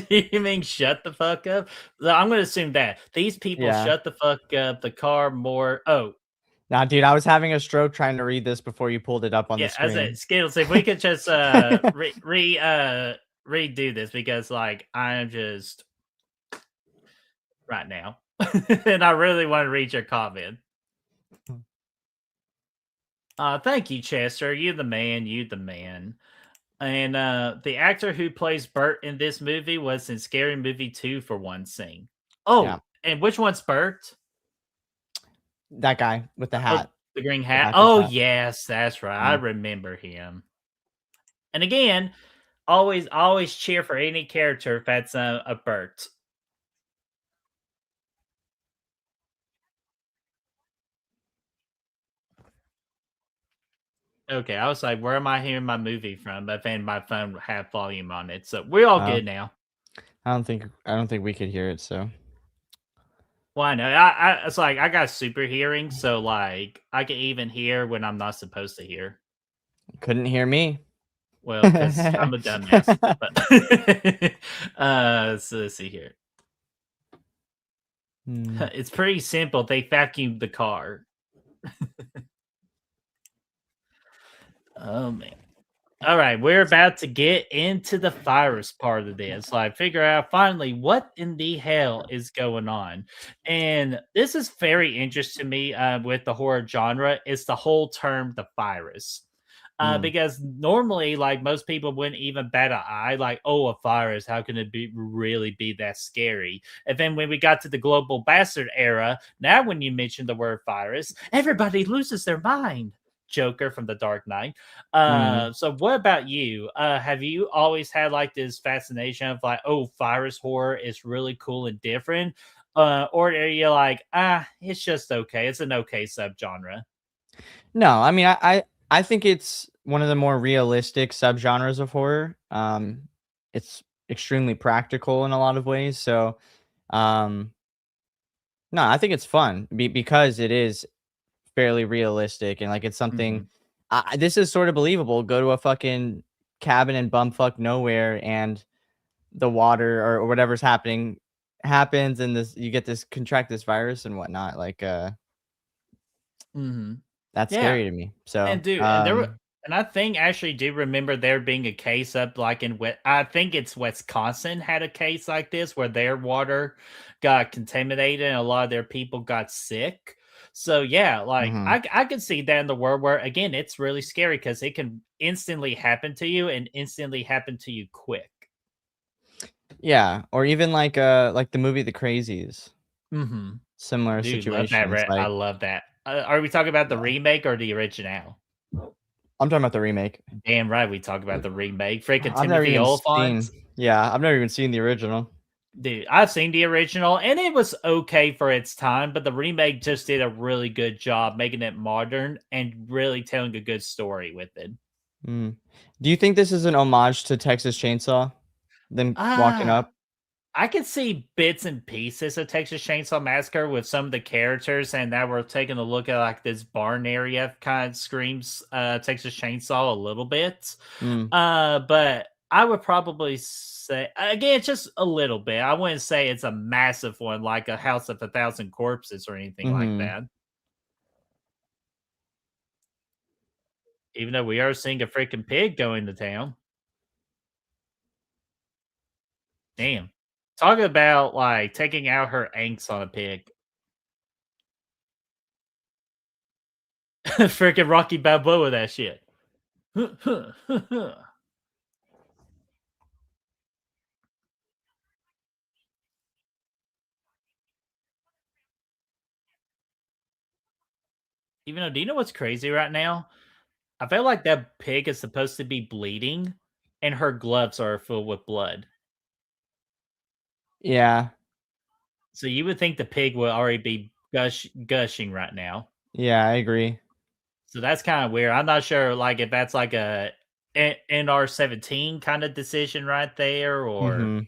You mean shut the fuck up? So I'm gonna assume that these people Yeah. shut the fuck up. The car more. Oh, Nah, dude, I was having a stroke trying to read this before you pulled it up on the yeah. As a screen. Skittles, if we could just redo this, because like I'm just right now, and I really want to read your comment. Thank you, Chester. You the man. You the man. And the actor who plays Bert in this movie was in Scary Movie 2 for one scene. Yeah. Oh, and which one's Bert? That guy with the Oh, hat. the green hat. backwards Oh, hat. yes, that's right. I Mm. remember him. And again, always cheer for any character if that's a Bert. Okay, I was like, where am I hearing my movie from? But then my phone had volume on it, so we're all good now. I don't think we could hear it, so. Well, I know. It's like I got super hearing, so like I can even hear when I'm not supposed to hear. Couldn't hear me. Well, because I'm a dumbass. But so let's see here. It's pretty simple. They vacuumed the car. Oh man. All right, we're about to get into the virus part of this. Like, figure out finally what in the hell is going on. And this is very interesting to me with the horror genre. It's the whole term, the virus. Because normally, like most people wouldn't even bat an eye, like, oh, a virus, how can it really be that scary? And then when we got to the global bastard era, now when you mention the word virus, everybody loses their mind. Joker from the Dark Knight. So what about you? Have you always had like this fascination of like, oh, virus horror is really cool and different? Or are you like, it's just okay. It's an okay subgenre. No, I mean, I think it's one of the more realistic subgenres of horror. It's extremely practical in a lot of ways. So, no, I think it's fun because it is fairly realistic and like it's something. This is sort of believable. Go to a fucking cabin in bumfuck nowhere, and the water or whatever's happening happens, and this you get this contract this virus and whatnot. Like, that's Yeah. scary to me. So, And dude, and there were, and I think actually do remember there being a case up like in I think it's Wisconsin had a case like this where their water got contaminated and a lot of their people got sick. So yeah, like I could see that in the world where again it's really scary because it can instantly happen to you and instantly happen to you quick. yeah, or even like the movie The Crazies. Similar Dude, love that. situations. I Like, love that. Are we talking about the remake or the original? I'm talking about the remake. Damn right, we talk about the remake. Freaking I've never Timothy even Olyphant. seen. Yeah, I've never even seen the original. Dude, I've seen the original and it was okay for its time, but the remake just did a really good job making it modern and really telling a good story with it. Do you think this is an homage to Texas Chainsaw? Them walking up? I could see bits and pieces of Texas Chainsaw Massacre with some of the characters, and that we're taking a look at like this barn area kind of screams Texas Chainsaw a little bit. But I would probably say again, just a little bit. I wouldn't say it's a massive one like a House of a Thousand Corpses or anything like that. Even though we are seeing a freaking pig go into town. Damn. Talk about like taking out her angst on a pig. Freaking Rocky Balboa, that shit. Even though, do you know what's crazy right now? I feel like that pig is supposed to be bleeding, and her gloves are filled with blood. Yeah. So you would think the pig would already be gushing right now. Yeah, I agree. So that's kind of weird. I'm not sure, like, if that's like a NR-17 kind of decision right there, or Mhm.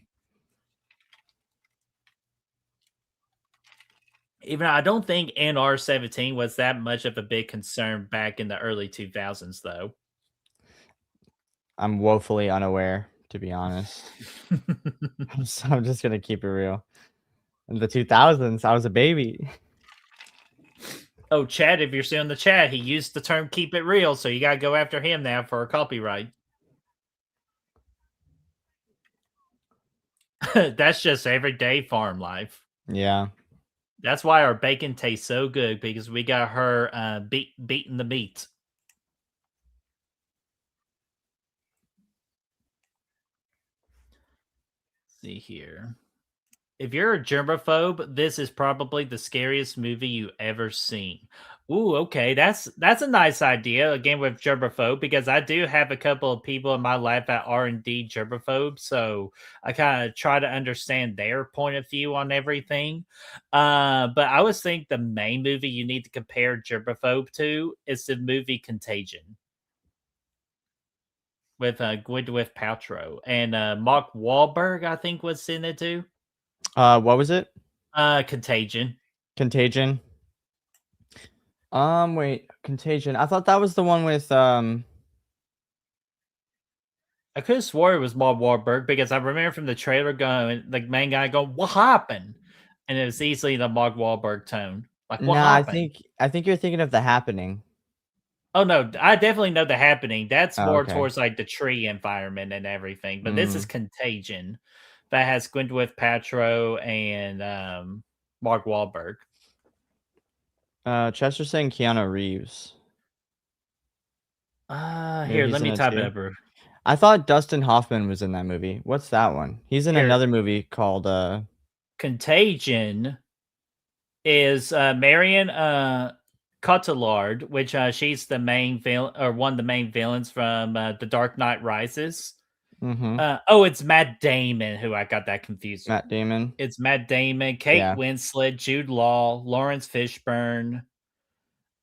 even I don't think NR-17 was that much of a big concern back in the early 2000s, though. I'm woefully unaware, to be honest. So I'm just gonna keep it real. In the 2000s, I was a baby. Oh, Chad, if you're still in the chat, he used the term "keep it real," so you gotta go after him now for a copyright. That's just everyday farm life. Yeah. That's why our bacon tastes so good, because we got her beating the meat. Let's see here. If you're a germaphobe, this is probably the scariest movie you ever seen. Ooh, okay, that's a nice idea. Again, with germaphobe, because I do have a couple of people in my life that are indeed germaphobes, so I kind of try to understand their point of view on everything. But I always think the main movie you need to compare germaphobe to is the movie Contagion with Gwyneth Paltrow and Mark Wahlberg. I think was in it too. What was it? Contagion. Contagion? Wait, Contagion. I thought that was the one with, I could have swore it was Mark Wahlberg because I remember from the trailer going, the main guy going, "What happened?" And it was easily the Mark Wahlberg tone, like, "What Nah, happened?" I think you're thinking of The Happening. Oh no, I definitely know The Happening. That's Oh, more okay. towards like the tree environment and everything. But this is Mm. Contagion, that has Gwyneth Paltrow and Mark Wahlberg. Chester's saying Keanu Reeves. Maybe Here, he's let in me it type it too. up. I thought Dustin Hoffman was in that movie. What's that one? He's in Here, another movie called, Contagion is Marion Cotillard, which she's the main villain, or one of the main villains from The Dark Knight Rises. Mhm. Oh, it's Matt Damon who I got that confused. Matt Damon. It's Matt Damon, Kate Yeah. Winslet, Jude Law, Lawrence Fishburne.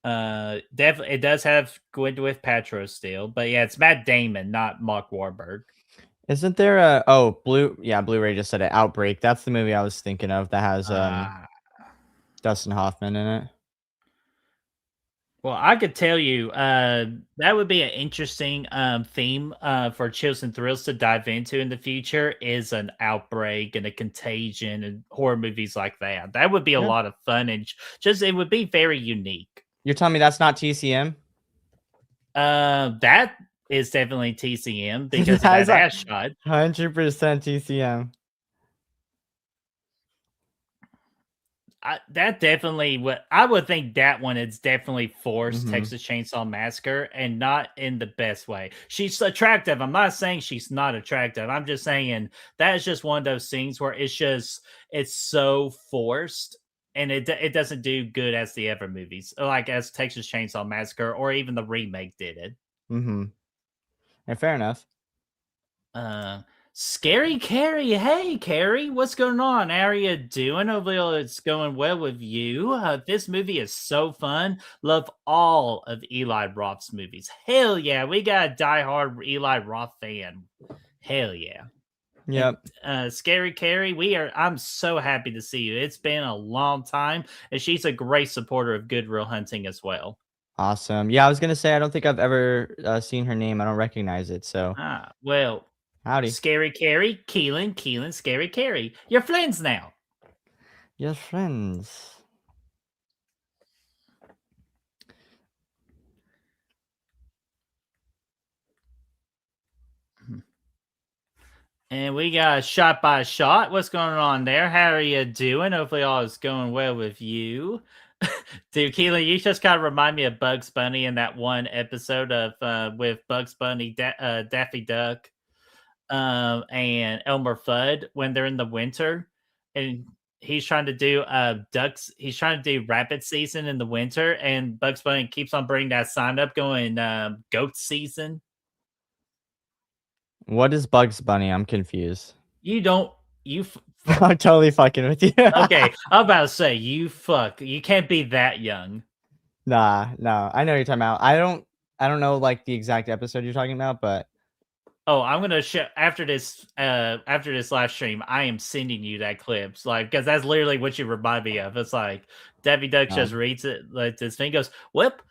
Definitely, it does have Gwyneth Paltrow still, but yeah, it's Matt Damon, not Mark Wahlberg. Isn't there Blu-ray just said it, Outbreak. That's the movie I was thinking of that has, Uh, Dustin Hoffman in it. Well, I could tell you, that would be an interesting theme for Chills and Thrills to dive into in the future, is an outbreak and a contagion and horror movies like that. That would be a Yeah. lot of fun, and just it would be very unique. You're telling me that's not TCM? That is definitely TCM because of That's that ass shot. 100% TCM. That definitely what I would think that one is definitely forced Mhm. Texas Chainsaw Massacre, and not in the best way. She's attractive. I'm not saying she's not attractive. I'm just saying that is just one of those things where it's so forced, and it doesn't do good as the other movies, like as Texas Chainsaw Massacre or even the remake did it. Mhm. Yeah, fair enough. Uh, Scary Carrie. Hey, Carrie, what's going on? How are you doing? Hopefully, all it's going well with you. This movie is so fun. Love all of Eli Roth's movies. Hell yeah, we got a diehard Eli Roth fan. Hell yeah. And Yep. Scary Carrie, I'm so happy to see you. It's been a long time, and she's a great supporter of Good Real Hunting as well. Awesome. Yeah, I was gonna say I don't think I've ever, seen her name. I don't recognize it, so Well, howdy. Scary Carrie, Keelinn, Scary Carrie. You're friends now. You're friends. And we got shot by shot. What's going on there? How are you doing? Hopefully, all is going well with you. Dude, Keelan, you just kind of remind me of Bugs Bunny in that one episode of with Bugs Bunny, Daffy Duck, and Elmer Fudd when they're in the winter, and he's trying to do ducks. He's trying to do rabbit season in the winter, and Bugs Bunny keeps on bringing that sign up, going goat season. What is Bugs Bunny? I'm confused. You don't. You I'm totally fucking with you. okay? I'm about to say you fuck. You can't be that young. Nah, no. I know what you're talking about. I don't know like the exact episode you're talking about, but Oh, I'm gonna show after this live stream. I am sending you that clips, like, because that's literally what you remind me of. It's like Debbie Duck just reads it like this thing goes, "Whoop,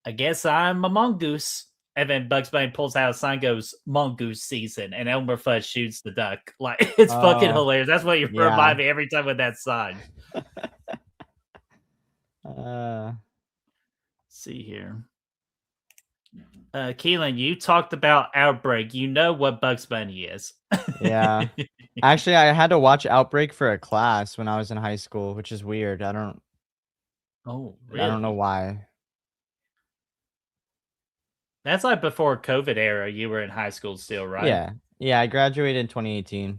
I guess I'm a mongoose," and then Bugs Bunny pulls out a sign, goes "Mongoose season," and Elmer Fudd shoots the duck. Like it's fucking hilarious. That's what you remind me every time with that sign. See here. Keelinn, you talked about Outbreak. You know what Bugs Bunny is. Yeah. Actually, I had to watch Outbreak for a class when I was in high school, which is weird. I don't really? I don't know why. That's like before COVID era. You were in high school still, right? Yeah. Yeah, I graduated in 2018.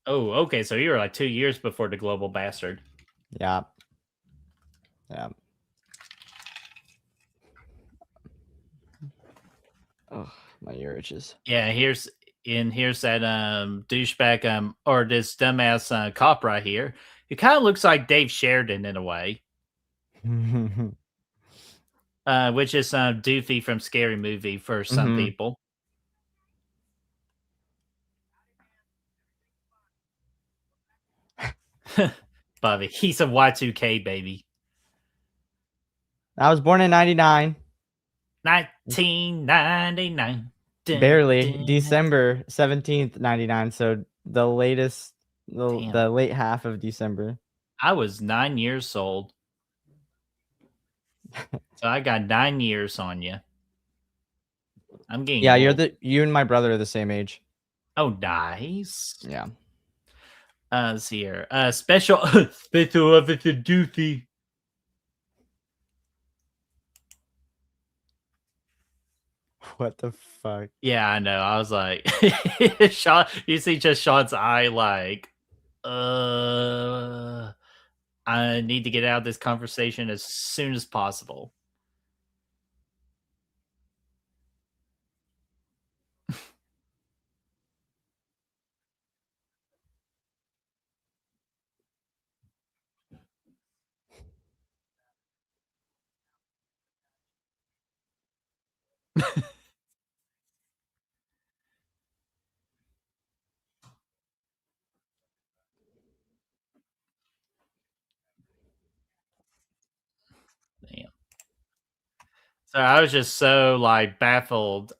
Oh, okay. So you were like 2 years before the Global Bastard. Yeah. Yeah. Oh, my ear itches. Yeah, here's that douchebag or this dumbass cop right here. He kind of looks like Dave Sheridan in a way. Which is Doofy from Scary Movie for some people. Bobby, he's a Y2K baby. I was born in 99. 1999. Barely. December 17th, 99. So the latest, the late half of December. I was 9 years old. So I got 9 years on you. I'm getting old. You and my brother are the same age. Oh, nice. Yeah. Let's see here. Special Officer Doofy. What the fuck? Yeah, I know. I was like, Sean. You see, just Sean's eye, like, I need to get out of this conversation as soon as possible. Damn. So I was just so like baffled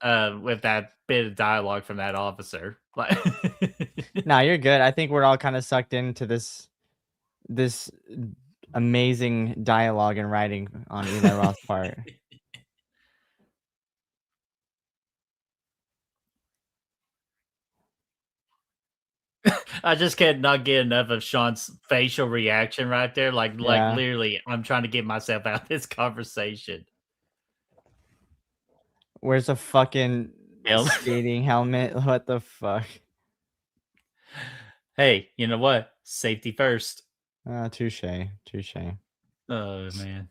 with that bit of dialogue from that officer. Like, nah, you're good. I think we're all kind of sucked into this amazing dialogue and writing on Eli Roth's part. I just can't not get enough of Sean's facial reaction right there. Like literally, I'm trying to get myself out of this conversation. Where's a fucking skating helmet? What the fuck? Hey, you know what? Safety first. Touche. Oh, man.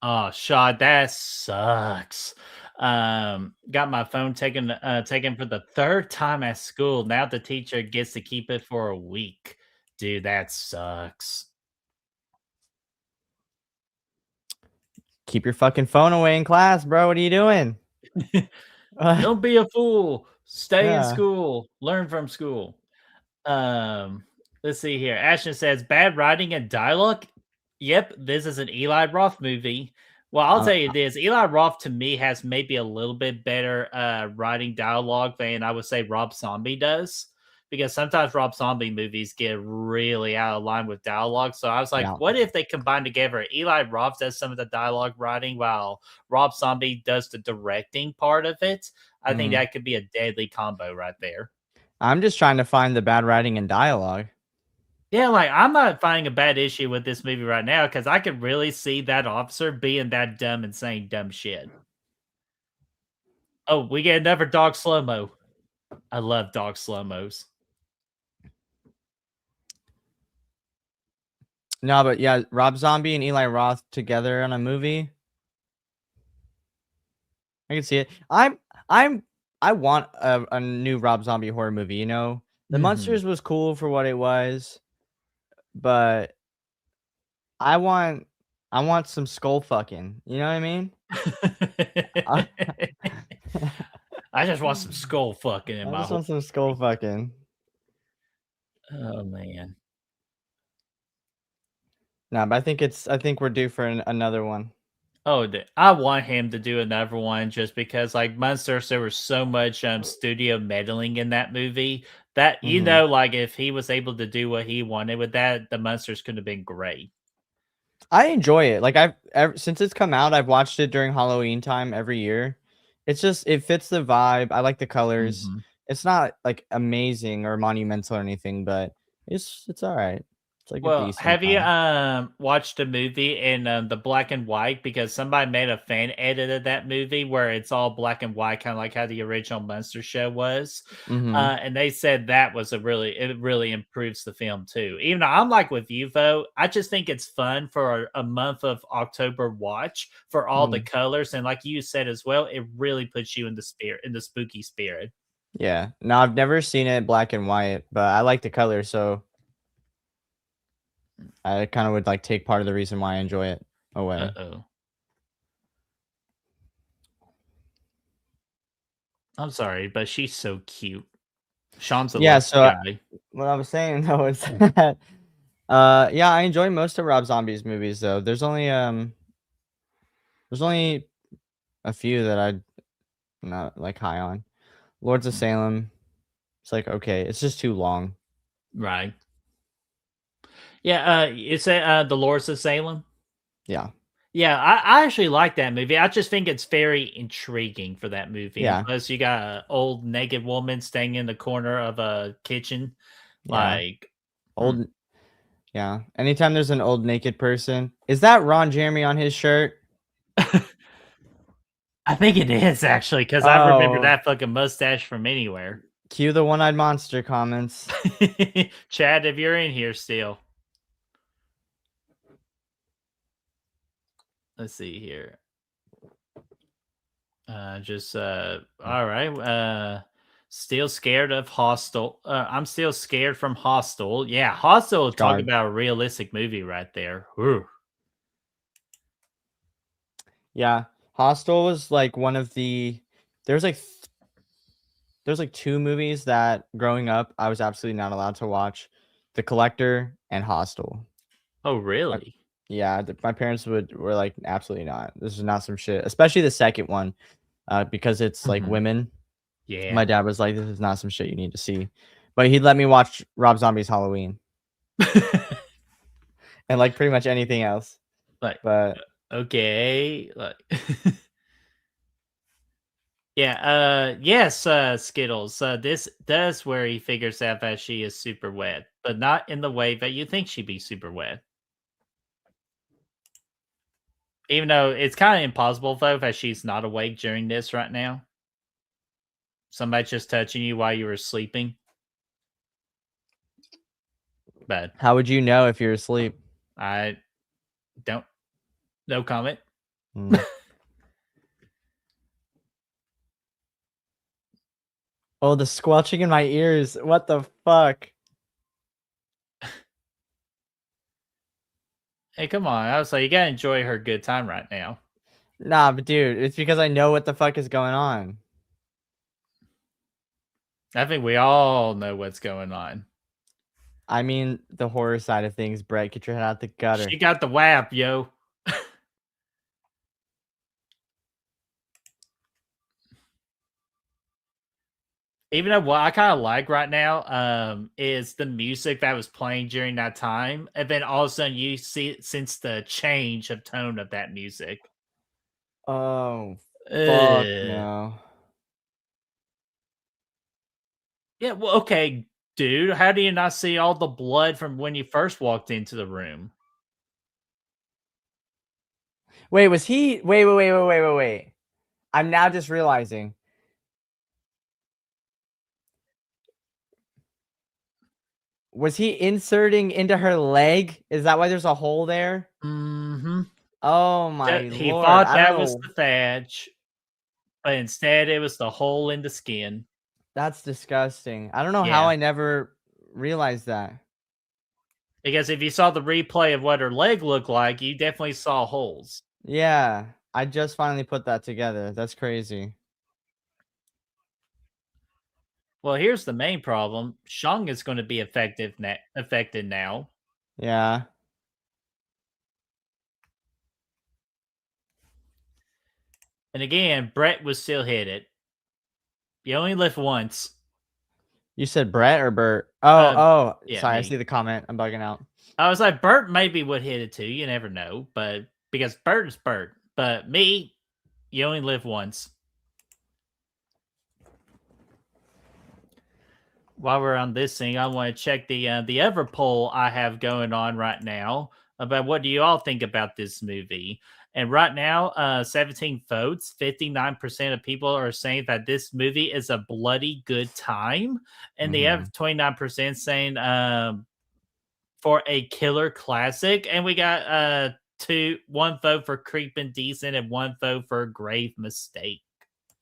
Oh, Sean, that sucks. Got my phone taken for the third time at school. Now the teacher gets to keep it for a week. Dude, that sucks. Keep your fucking phone away in class, bro. What are you doing? Don't be a fool. Stay in school. Learn from school. Let's see here. Ashton says, bad writing and dialogue. Yep, this is an Eli Roth movie. Well, I'll tell you this. Eli Roth, to me, has maybe a little bit better writing dialogue than I would say Rob Zombie does. Because sometimes Rob Zombie movies get really out of line with dialogue. So I was like, what if they combine together? Eli Roth does some of the dialogue writing while Rob Zombie does the directing part of it. I think that could be a deadly combo right there. I'm just trying to find the bad writing and dialogue. Yeah, like I'm not finding a bad issue with this movie right now because I could really see that officer being that dumb and saying dumb shit. Oh, we get another dog slow-mo. I love dog slow-mos. No, but yeah, Rob Zombie and Eli Roth together on a movie. I can see it. I want a new Rob Zombie horror movie. You know, The Mhm. Munsters was cool for what it was, but I want some skull fucking. You know what I mean? I, I just want some skull fucking in I my just whole. want some skull fucking. Oh man. No, but I think we're due for another one. Oh, I want him to do another one just because, like Monsters, there was so much studio meddling in that movie that Mhm. like if he was able to do what he wanted with that, the Monsters could have been great. I enjoy it. Like since it's come out, I've watched it during Halloween time every year. It's just it fits the vibe. I like the colors. Mhm. It's not like amazing or monumental or anything, but it's all right. It's like a Well, decent have you time. watched a movie in the black and white? Because somebody made a fan edit of that movie where it's all black and white, kind of like how the original Monster Show was. Mhm. And they said that was it really improves the film too. Even though I'm like with you, Vo, I just think it's fun for a month of October watch for all the Mhm. colors, and like you said as well, it really puts you in the spirit, in the spooky spirit. Yeah. No, I've never seen it black and white, but I like the color, so I kind of would like take part of the reason why I enjoy it away. Oh. I'm sorry, but she's so cute. Sean's a Yeah, lucky so guy. what I was saying though is that yeah, I enjoy most of Rob Zombie's movies though. There's only a few that I'm not like high on. Lords of Salem, it's like okay, it's just too long. Right. Yeah, it's The Lords of Salem. Yeah. Yeah, I actually like that movie. I just think it's very intriguing for that movie. And Yeah. plus, you got an old naked woman staying in the corner of a kitchen. Yeah. Like, Old yeah. Anytime there's an old naked person. Is that Ron Jeremy on his shirt? I think it is actually because I remember Oh, that fucking mustache from anywhere. cue the one-eyed monster comments. Chad, if you're in here still, let's see here. All right. Still scared of Hostel. I'm still scared from Hostel. Yeah, Hostel, talk God. about a realistic movie right there. Whew. Yeah. Hostel was like one of the there's like there's like two movies that growing up I was absolutely not allowed to watch. The Collector and Hostel. Oh, My really? yeah, my parents were like, "Absolutely not. This is not some shit." Especially the second one, because it's like Mhm. women. Yeah. My dad was like, "This is not some shit you need to see," but he'd let me watch Rob Zombie's Halloween and like pretty much anything else. Like, But okay. Like, yeah. Yes, Skittles. This does where he figures out that she is super wet, but not in the way that you think she'd be super wet. Even though it's kind of impossible, though, that she's not awake during this right now. Somebody just touching you while you were sleeping. But how would you know if you're asleep? I don't. No comment. Hmm. Oh, the squelching in my ears. What the fuck? Hey, come on. I was like, you gotta enjoy her good time right now. Nah, but dude, it's because I know what the fuck is going on. I think we all know what's going on. I mean, the horror side of things, Brett. Get your head out the gutter. She got the WAP, yo. Even though what I kind of like right now is the music that was playing during that time, and then all of a sudden you see since the change of tone of that music. Oh, fuck Ugh. no. Yeah, well, okay, dude. How do you not see all the blood from when you first walked into the room? Wait, was he? Wait. I'm now just realizing. Was he inserting into her leg? Is that why there's a hole there? Mm-hmm. Oh my He lord! thought I don't that was know. the Thadge, but instead it was the hole in the skin. That's disgusting. I don't know how Yeah. I never realized that. Because if you saw the replay of what her leg looked like, you definitely saw holes. Yeah, I just finally put that together. That's crazy. Well, here's the main problem. Shang is going to be affected now. Yeah. And again, Brett was still hit it. You only live once. You said Brett or Bert? Oh, Yeah, sorry, I me. see the comment. I'm bugging out. I was like, Bert maybe would hit it too. You never know. But because Bert is Bert. But me, you only live once. While we're on this thing, I want to check the other poll I have going on right now about what do you all think about this movie. And right now, 17 votes, 59% of people are saying that this movie is a bloody good time, and the other 29% saying for a killer classic. And we got one vote for creeping decent and one vote for grave mistake.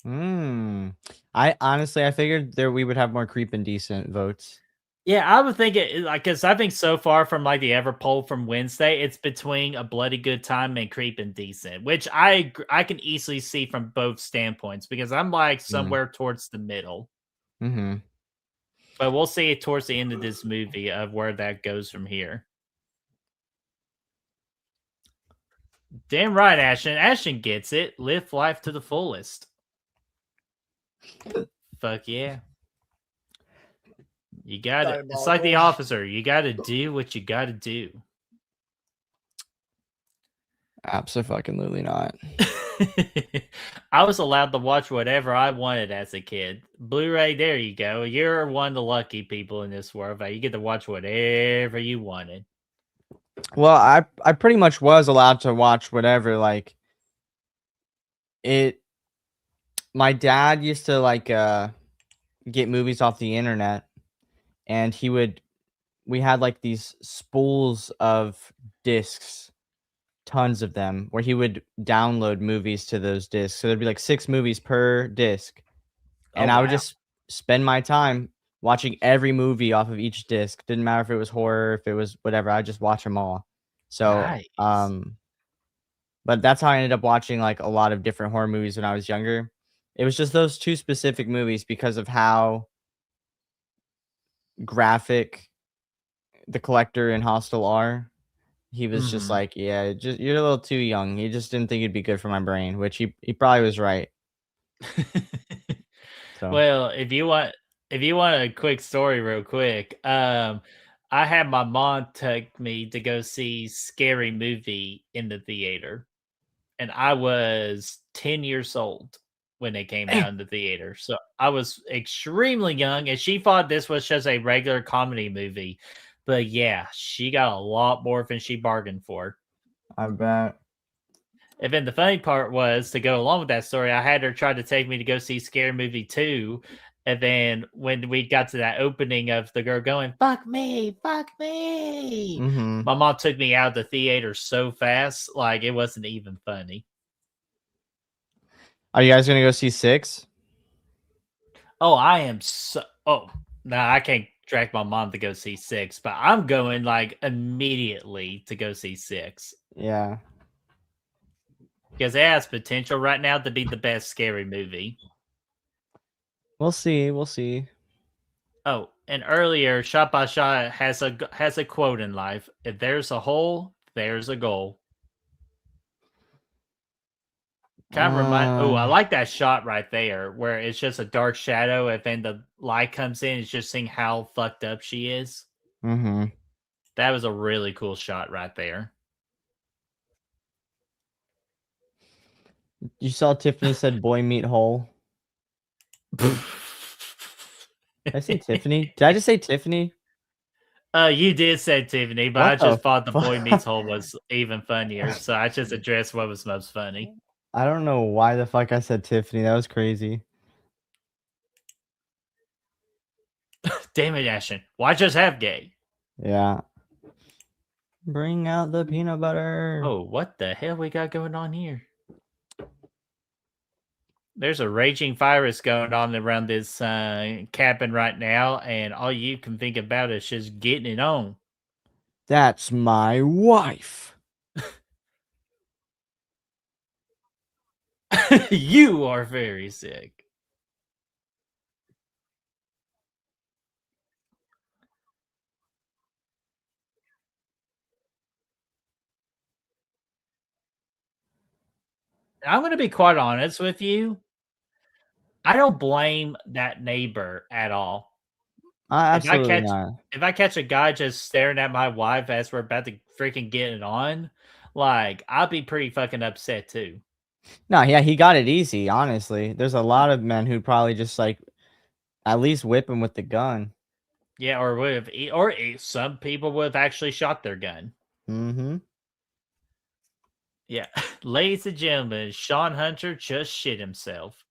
I honestly, I figured we would have more creep and decent votes. Yeah, I would think it like because I think so far from like the ever poll from Wednesday, it's between a bloody good time and creeping decent, which I can easily see from both standpoints because I'm like somewhere towards the middle. But we'll see it towards the end of this movie of where that goes from here. Damn right, Ashton. Ashton gets it. Live life to the fullest. Fuck yeah. You got it. It's like the officer. You got to do what you got to do. Absolutely not. I was allowed to watch whatever I wanted as a kid. Blu-ray, there you go. You're one of the lucky people in this world. You get to watch whatever you wanted. Well, I pretty much was allowed to watch whatever. Like my dad used to like get movies off the internet, and we had like these spools of discs, tons of them, where he would download movies to those discs. So there'd be like 6 movies per disc. And I would just spend my time watching every movie off of each disc. Didn't matter if it was horror, if it was whatever, I'd just watch them all. So Nice. but that's how I ended up watching like a lot of different horror movies when I was younger. It was just those 2 specific movies because of how graphic the Collector and Hostel are. He was just like, yeah, you're a little too young. He just didn't think it'd be good for my brain, which he probably was right. So. Well, if you want a quick story real quick, I had my mom take me to go see Scary Movie in the theater. And I was 10 years old when they came out in the theater. So I was extremely young, and she thought this was just a regular comedy movie. But yeah, she got a lot more than she bargained for. I bet. And then the funny part was, to go along with that story, I had her try to take me to go see Scary Movie 2. And then when we got to that opening of the girl going, fuck me, my mom took me out of the theater so fast, like it wasn't even funny. Are you guys going to go see 6? Oh, I am so... Oh, no, I can't drag my mom to go see 6, but I'm going like immediately to go see 6. Yeah. Because it has potential right now to be the best scary movie. We'll see. We'll see. Oh, and earlier, Shot by Shot has a quote in life: "If there's a hole, there's a goal." Kind of remind. Oh, I like that shot right there, where it's just a dark shadow, and then the light comes in. It's just seeing how fucked up she is. That was a really cool shot right there. You saw Tiffany said boy meet hole. Did I say Tiffany? Did I just say Tiffany? You did say Tiffany, but I just thought the boy meets hole was even funnier, so I just addressed what was most funny. I don't know why the fuck I said Tiffany. That was crazy. Damn it, Ashton. Why just have gay? Yeah. Bring out the peanut butter. Oh, what the hell we got going on here? There's a raging virus going on around this cabin right now, and all you can think about is just getting it on. That's my wife. You are very sick. I'm going to be quite honest with you. I don't blame that neighbor at all. Absolutely not. If I catch a guy just staring at my wife as we're about to freaking get it on, like I'll be pretty fucking upset too. No, yeah, he got it easy, honestly. There's a lot of men who'd probably just like at least whip him with the gun. Yeah, some people would have actually shot their gun. Mm-hmm. Yeah, ladies and gentlemen, Sean Hunter just shit himself.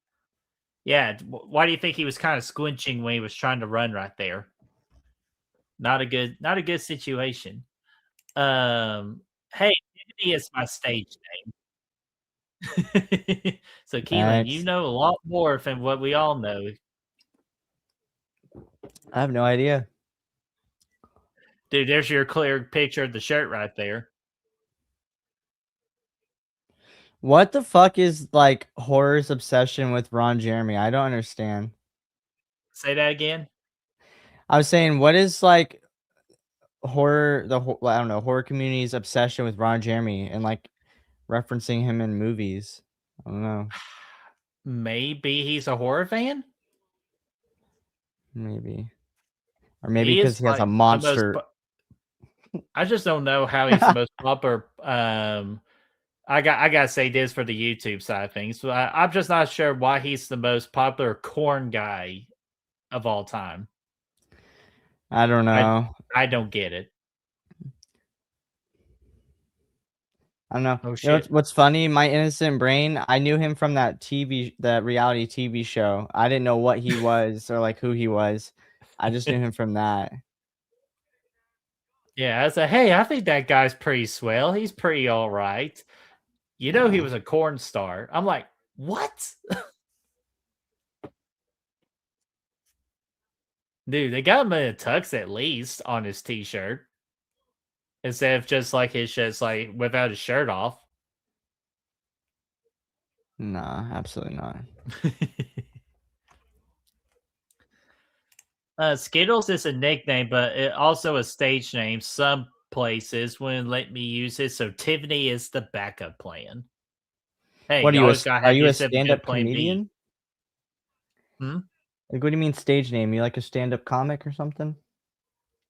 Yeah, why do you think he was kind of squinching when he was trying to run right there? Not a good situation. Hey, Tiffany is my stage name. So, Keelinn, you Next. know a lot more than what we all know. I have no idea. Dude, there's your clear picture of the shirt right there. What the fuck is like horror's obsession with Ron Jeremy? I don't understand. Say that again. I was saying, what is like horror? I don't know, horror community's obsession with Ron Jeremy and like referencing him in movies. I don't know. Maybe he's a horror fan? Maybe, or maybe He because is he has a like monster. I just don't know how he's the most popular. I gotta say this for the YouTube side of things. But I'm just not sure why he's the most popular corn guy of all time. I don't know. I don't get it. I don't know. Oh You know shit! what's funny? My innocent brain. I knew him from that reality TV show. I didn't know what he was or like who he was. I just knew him from that. Yeah, I said, hey, I think that guy's pretty swell. He's pretty all right. You know, he was a corn star. I'm like, what? Dude, they got him in a tux at least on his t-shirt. Instead of just like his shirt's like without his shirt off. Nah, absolutely not. Skittles is a nickname, but it also a stage name. Some places wouldn't let me use it, so Tiffany is the backup plan. Hey, What are you you? always gotta Are have you a yourself a good stand-up plan B. comedian? Hmm? Like, what do you mean stage name? You like a stand-up comic or something?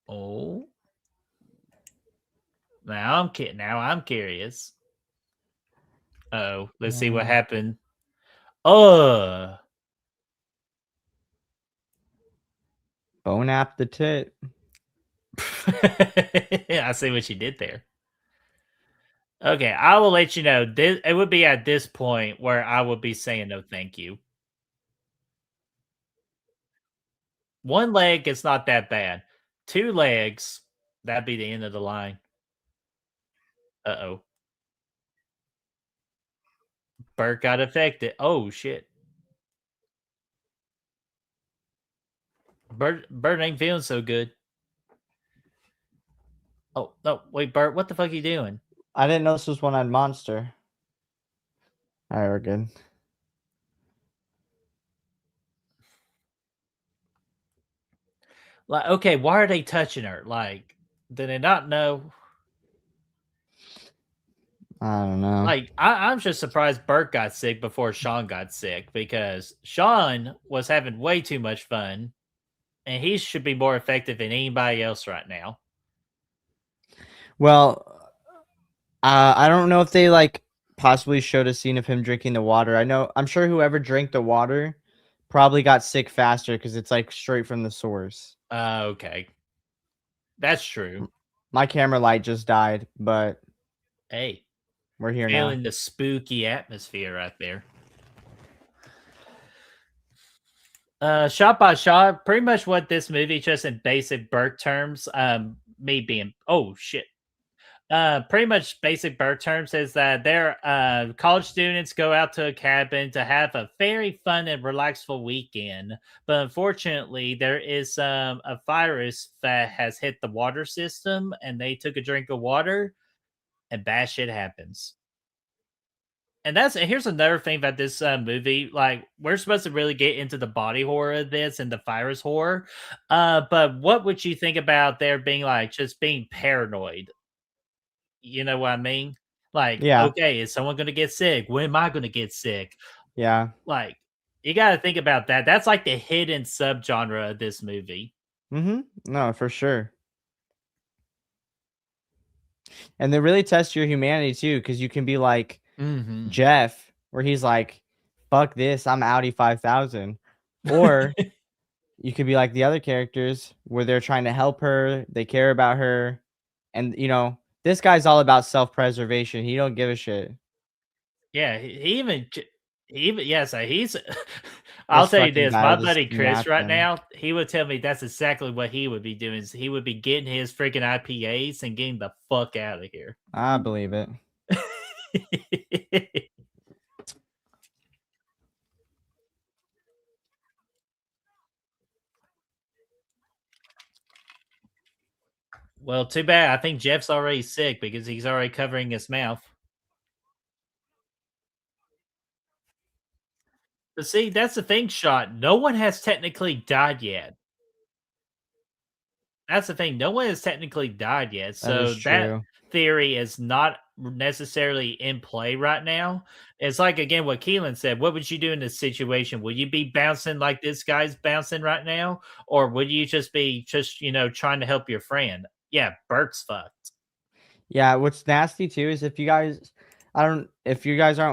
Oh, now I'm curious. Oh, let's see what happened. Bone app the tit. I see what you did there. Okay, I will let you know. It would be at this point where I would be saying no, thank you. One leg, it's not that bad. 2 legs, that'd be the end of the line. Uh-oh. Bert got affected. Oh, shit. Bert ain't feeling so good. Oh, no. Wait, Bert, what the fuck are you doing? I didn't know this was one-eyed monster. All right, we're good. Like, okay, why are they touching her? Like, did they not know? I don't know. Like, I'm just surprised Bert got sick before Sean got sick because Sean was having way too much fun and he should be more effective than anybody else right now. Well, I don't know if they like possibly showed a scene of him drinking the water. I'm sure whoever drank the water probably got sick faster because it's like straight from the source. Okay. That's true. My camera light just died, but Hey, we're here feeling now. the spooky atmosphere right there. Shot by shot, pretty much what this movie, just in basic Burke terms, me being oh shit. Pretty much basic bird terms is that they're college students go out to a cabin to have a very fun and relaxful weekend. But unfortunately, there is a virus that has hit the water system, and they took a drink of water, and bad shit happens. And here's another thing about this movie. Like, we're supposed to really get into the body horror of this and the virus horror. But what would you think about there being like just being paranoid? You know what I mean? Like, Yeah. okay, is someone gonna get sick? When am I gonna get sick? Yeah. Like, you gotta think about that. That's like the hidden subgenre of this movie. No, for sure. And they really test your humanity too, because you can be like Mhm. Jeff, where he's like, "Fuck this, I'm Audi 5000," or you could be like the other characters, where they're trying to help her, they care about her, and this guy's all about self-preservation. He don't give a shit. Yeah, he even yeah, so he's I'll This tell you fucking this, guy my just buddy Chris snapped right him. now, he would tell me that's exactly what he would be doing, is he would be getting his freaking IPAs and getting the fuck out of here. I believe it. Well, too bad. I think Jeff's already sick because he's already covering his mouth. But see, that's the thing, Shot. No one has technically died yet. That's the thing. No one has technically died yet. That is So that true. theory is not necessarily in play right now. It's like, again, what Keelinn said. What would you do in this situation? Would you be bouncing like this guy's bouncing right now? Or would you just be trying to help your friend? Yeah, Bert's fucked. Yeah, what's nasty too is if you guys aren't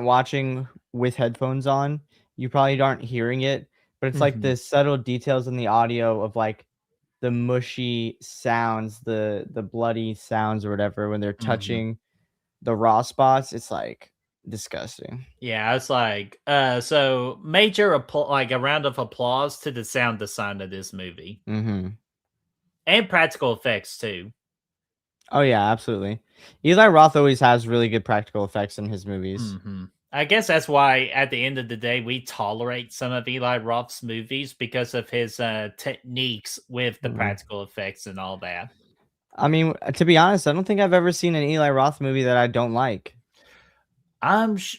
watching with headphones on, you probably aren't hearing it, but it's like Mhm. the subtle details in the audio of like the mushy sounds, the bloody sounds or whatever when they're Mhm. touching the raw spots. It's like disgusting. Yeah, it's like so major like a round of applause to the sound design of this movie Mhm. and practical effects too. Oh yeah, absolutely. Eli Roth always has really good practical effects in his movies. I guess that's why at the end of the day we tolerate some of Eli Roth's movies because of his techniques with the Mhm. practical effects and all that. I mean, to be honest, I don't think I've ever seen an Eli Roth movie that I don't like. I'm sh-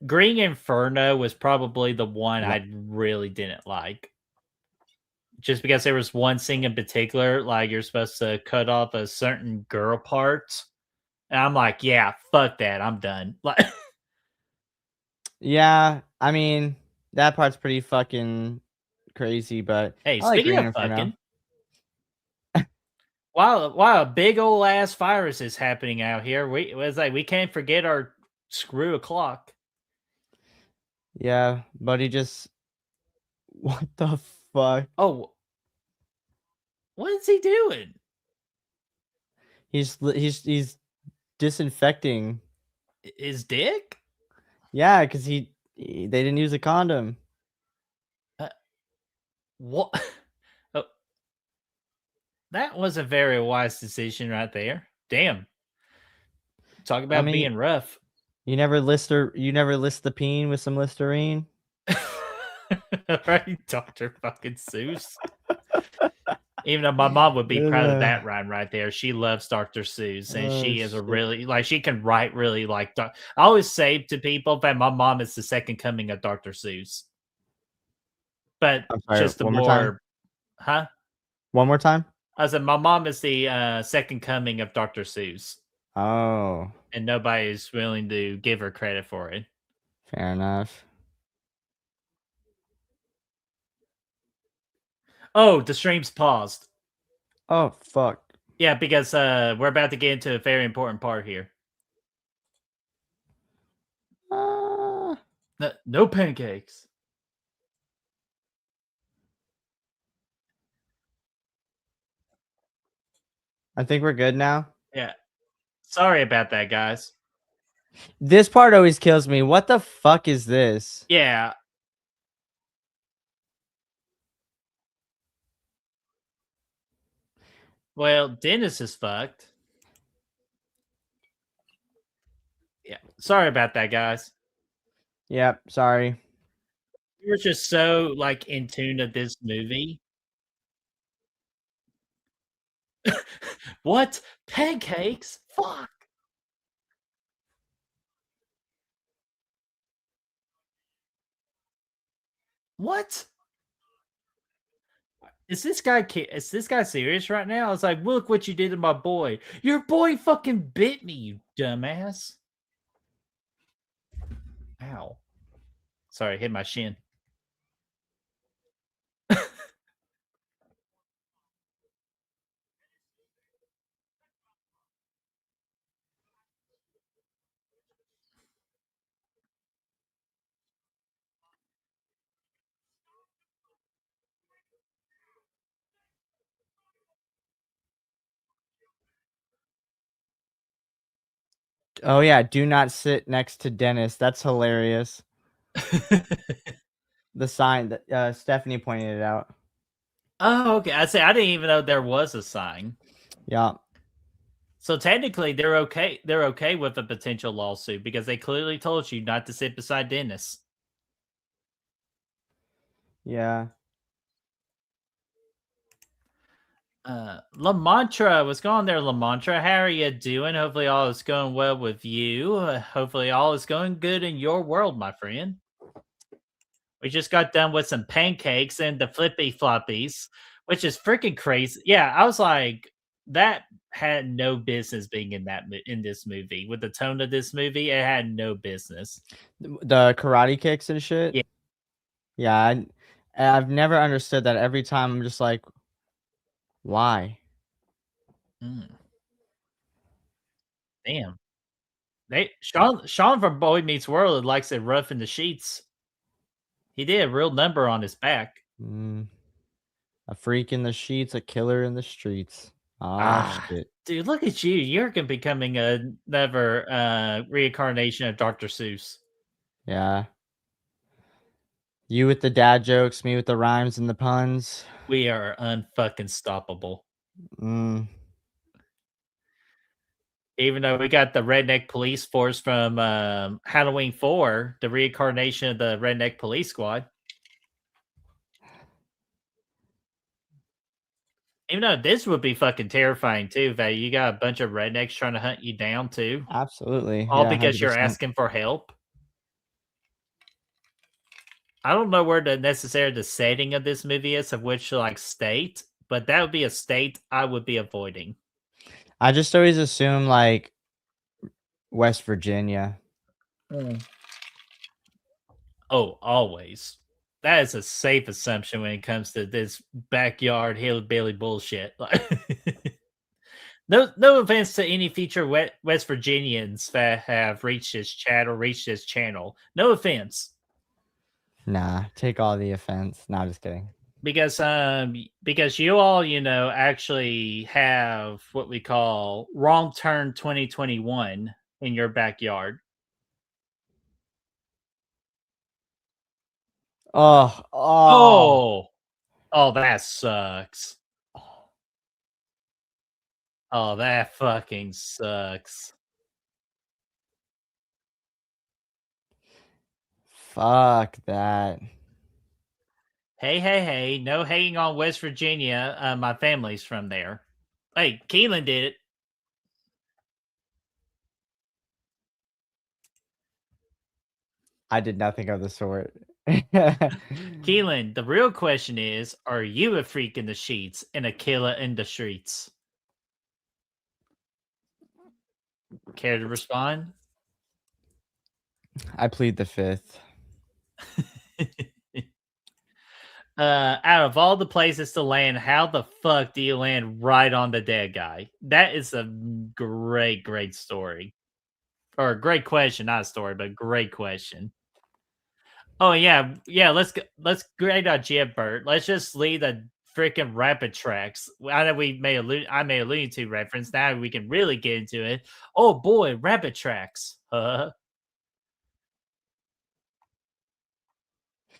Green Inferno was probably the one Wha I really didn't like. Just because there was one scene in particular, like you're supposed to cut off a certain girl part. And I'm like, yeah, fuck that. I'm done. Like, Yeah, I mean, that part's pretty fucking crazy, but hey, I like speaking Green of Inferno. fucking, while a big old ass virus is happening out here, we can't forget our screw o'clock. Yeah, but he just what the fuck? Oh, what is he doing? He's disinfecting. His dick? Yeah, because they didn't use a condom. Uh, what? Oh, that was a very wise decision right there. Damn. Talk I about mean, being rough. you never list the peen with some Listerine. Right, Dr. fucking Seuss. Even though my mom would be proud of Ugh. that rhyme right there. She loves Dr. Seuss, and Oh she is a shit. really like she can write really like. I always say to people that my mom is the second coming of Dr. Seuss, but I'm sorry. just a One more time. more, huh? One more time. I said my mom is the second coming of Dr. Seuss, Oh, and nobody is willing to give her credit for it. fair enough. Oh, the stream's paused. Oh fuck. Yeah, because we're about to get into a very important part here. No pancakes. I think we're good now. Yeah, sorry about that, guys. This part always kills me. What the fuck is this? Yeah. Well, Dennis is fucked. Yeah. Sorry about that, guys. Yep. Sorry. We were just so like in tune to this movie. What? Pancakes? Fuck. What? Is this guy serious right now? I was like, look what you did to my boy. Your boy fucking bit me, you dumbass. Ow. Sorry, hit my shin. Oh yeah. Do not sit next to Dennis. That's hilarious. The sign that Stephanie pointed it out. Oh, okay. I say I didn't even know there was a sign. Yeah. So technically, they're okay. They're okay with a potential lawsuit because they clearly told you not to sit beside Dennis. Yeah. Lamantra, what's going on there, Lamantra? How are you doing? Hopefully, all is going well with you. Hopefully, all is going good in your world, my friend. We just got done with some pancakes and the flippy floppies, which is freaking crazy. Yeah, I was like, that had no business being in this movie. With the tone of this movie, it had no business. The karate kicks and shit. Yeah. Yeah. I've never understood that. Every time I'm just like, why? Damn. Sean from Boy Meets World likes it rough in the sheets. He did a real number on his back. A freak in the sheets, a killer in the streets. Shit. Dude, look at you. You're becoming another reincarnation of Dr. Seuss. Yeah. You with the dad jokes, me with the rhymes and the puns. We are unfucking stoppable. Even though we got the redneck police force from Halloween 4, the reincarnation of the redneck police squad. Even though this would be fucking terrifying too, that you got a bunch of rednecks trying to hunt you down too. Absolutely. All yeah, because you're 100%. asking for help. I don't know where the setting of this movie is, of which like state, but that would be a state I would be avoiding. I just always assume like West Virginia. Oh, always. That is a safe assumption when it comes to this backyard hillbilly bullshit. No offense to any future West Virginians that have reached this chat or reached this channel. No offense. Nah, take all the offense. Nah, just kidding. Because you all, actually have what we call Wrong Turn 2021 in your backyard. Oh, that sucks. Oh, that fucking sucks. Fuck that. Hey, no hating on West Virginia. My family's from there. Hey, Keelinn did it. I did nothing of the sort. Keelinn, the real question is, are you a freak in the sheets and a killer in the streets? Care to respond? I plead the fifth. Out of all the places to land, how the fuck do you land right on the dead guy? That is a great story. Or a great question, not a story, but great question. Oh yeah, let's grade our Jib Bert. Let's just leave the freaking rapid tracks. I know I made a Looney Tunes reference. Now we can really get into it. Oh boy, rapid tracks.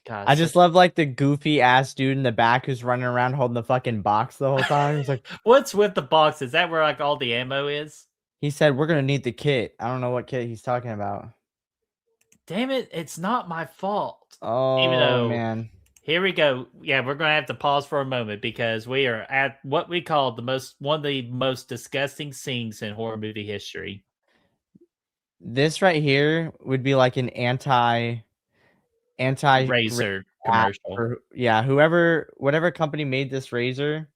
God, I just love like the goofy ass dude in the back who's running around holding the fucking box the whole time. He's like, what's with the box? Is that where like all the ammo is? he said, we're gonna need the kit. I don't know what kit he's talking about. Damn it, it's not my fault. Even Oh though, man. here we go. Yeah, we're gonna have to pause for a moment because we are at what we call one of the most disgusting scenes in horror movie history. This right here would be like an anti Razor ad commercial. for whatever company made this razor.